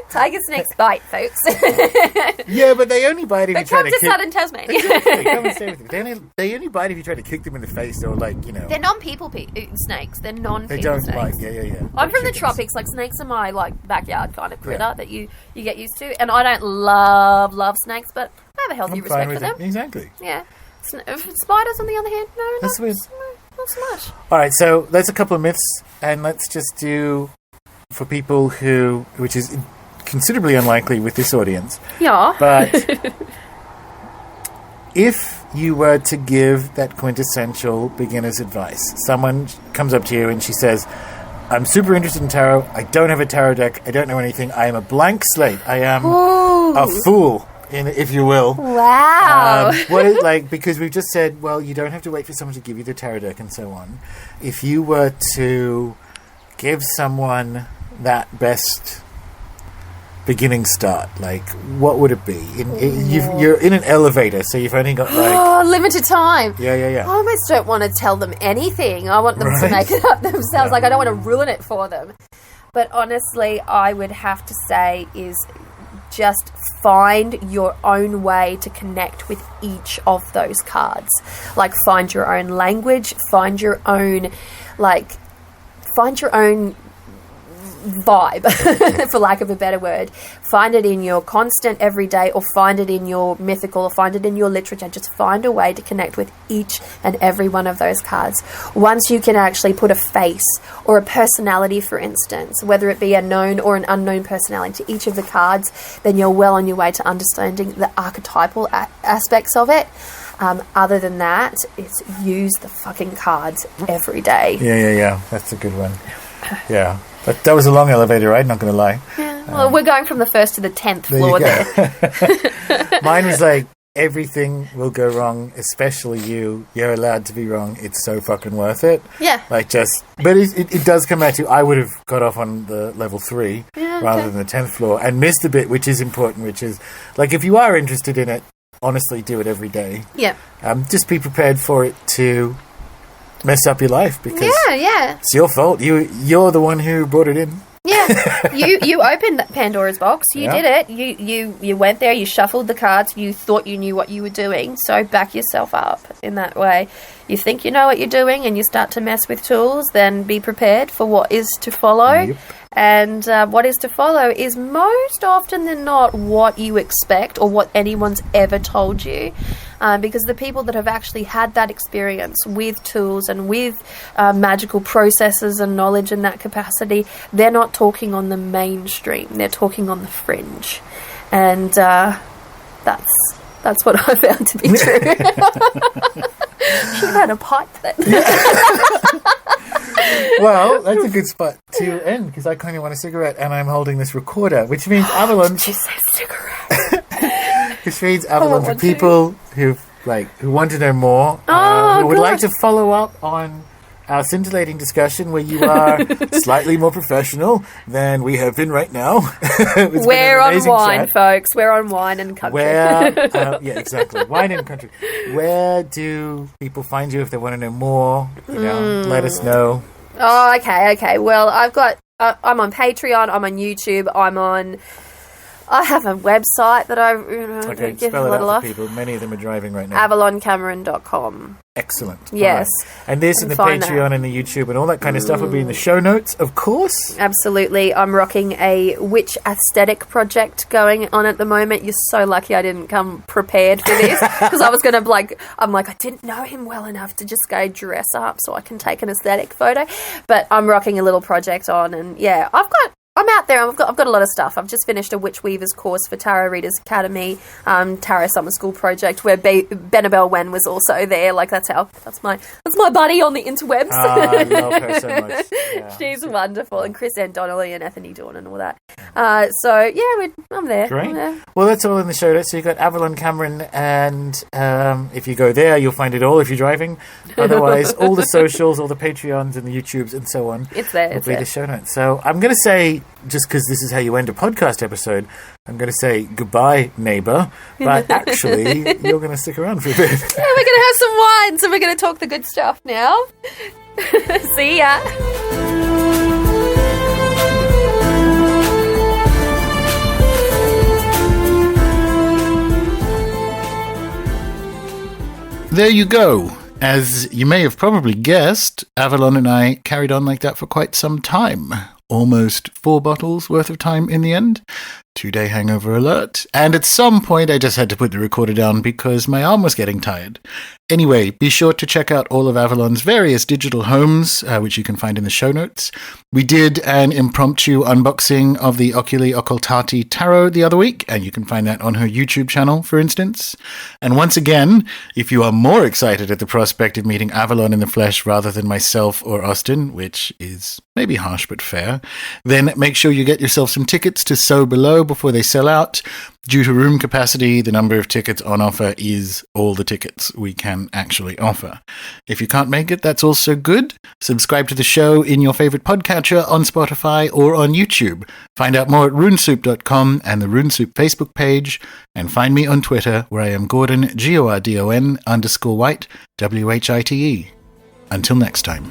Tiger snakes bite, folks. Yeah, but they only bite if But you try come to to kick southern Tasmania. They come and stay with you. They only bite if you try to kick them in the face or, They're non-people snakes. They're non-people they don't snakes. bite. Yeah. I'm from the Chickens. tropics. Like, snakes are my, backyard kind of critter that you get used to. And I don't love snakes, but I have a healthy I'm fine respect for with them. it. Exactly. Yeah. Spiders, on the other hand, no, That's weird. not so much. All right, so that's a couple of myths, and let's just do for people which is considerably unlikely with this audience, Yeah. but if you were to give that quintessential beginner's advice, someone comes up to you and she says, I'm super interested in tarot, I don't have a tarot deck, I don't know anything, I am a blank slate, I am a fool, if you will. Wow. Because we've just said, well, you don't have to wait for someone to give you the tarot deck and so on. If you were to give someone that best beginning start, what would it be? You're in an elevator, so you've only got limited time. Yeah. I almost don't want to tell them anything. I want them to Right. make it up themselves. I don't want to ruin it for them. But honestly, I would have to say is just find your own way to connect with each of those cards. Find your own language, find your own vibe, for lack of a better word. Find it in your constant everyday, or find it in your mythical, or find it in your literature. Just find a way to connect with each and every one of those cards. Once you can actually put a face or a personality, for instance, whether it be a known or an unknown personality to each of the cards, then you're well on your way to understanding the archetypal aspects of it. Other than that, it's use the fucking cards every day. Yeah. That's a good one. Yeah. But that was a long elevator ride, not going to lie. Yeah. Well, we're going from the 1st to the 10th floor there. Mine was everything will go wrong, especially you. You're allowed to be wrong. It's so fucking worth it. Yeah. But it does come back to, I would have got off on the level 3 rather than the 10th floor and missed a bit, which is important, which is, if you are interested in it, honestly do it every day. Yeah. Just be prepared for it to mess up your life, because it's your fault. You're the one who brought it in. Yeah, you opened Pandora's box. You did it. You went there. You shuffled the cards. You thought you knew what you were doing. So back yourself up in that way. You think you know what you're doing, and you start to mess with tools. Then be prepared for what is to follow. Yep. And what is to follow is most often than not what you expect or what anyone's ever told you. because the people that have actually had that experience with tools and with magical processes and knowledge in that capacity, they're not talking on the mainstream, they're talking on the fringe. And that's what I found to be true. Should have had a pipe then. Well, that's a good spot to end, because I kind of want a cigarette and I'm holding this recorder, which means Avalon. Just say cigarette. Which means Avalon for people who want to know more, Oh, who would good. like to follow up on our scintillating discussion where you are slightly more professional than we have been right now. It's We're been an on amazing wine, chat. folks. We're on wine and country. Yeah, exactly. Wine and country. Where do people find you if they want to know more? Let us know. Oh, okay. Well, I've got. I'm on Patreon. I'm on YouTube. I have a website that I Okay, give spell a it little out off. for people. Many of them are driving right now. AvalonCameron.com. Excellent. Yes. All right. And this You and the can find Patreon that. and the YouTube and all that kind of stuff will be in the show notes, of course. Absolutely. I'm rocking a witch aesthetic project going on at the moment. You're so lucky I didn't come prepared for this, because I was going to I didn't know him well enough to just go dress up so I can take an aesthetic photo. But I'm rocking a little project on, and yeah, I'm out there. I've got a lot of stuff. I've just finished a Witch Weavers course for Tarot Readers Academy, Tarot Summer School project, where Benabel Wen was also there. That's my buddy on the interwebs. I love her so much. Yeah. She's wonderful, and Chris Ann Donnelly and Anthony Dawn and all that. I'm there. Great. I'm there. Well, that's all in the show notes. So you've got Avalon Cameron, and if you go there, you'll find it all if you're driving. Otherwise, all the socials, all the Patreons and the YouTubes and so on. It's there. Will It's be there. the show notes. So I'm going to say, just because this is how you end a podcast episode, I'm going to say goodbye, neighbour. But actually, you're going to stick around for a bit. Yeah, we're gonna have some wine, so we're gonna talk the good stuff now. See ya. There you go. As you may have probably guessed, Avalon and I carried on like that for quite some time. Almost 4 bottles worth of time in the end. 2-day hangover alert. And at some point I just had to put the recorder down because my arm was getting tired. Anyway, be sure to check out all of Avalon's various digital homes, which you can find in the show notes. We did an impromptu unboxing of the Oculi Occultati Tarot the other week, and you can find that on her YouTube channel, for instance. And once again, if you are more excited at the prospect of meeting Avalon in the flesh rather than myself or Austin, which is maybe harsh but fair, then make sure you get yourself some tickets to So Below before they sell out. Due to room capacity, the number of tickets on offer is all the tickets we can actually offer. If you can't make it, that's also good. Subscribe to the show in your favorite podcatcher on Spotify or on YouTube. Find out more at runesoup.com and the RuneSoup Facebook page, and find me on Twitter, where I am Gordon, Gordon_White, WHITE. Until next time.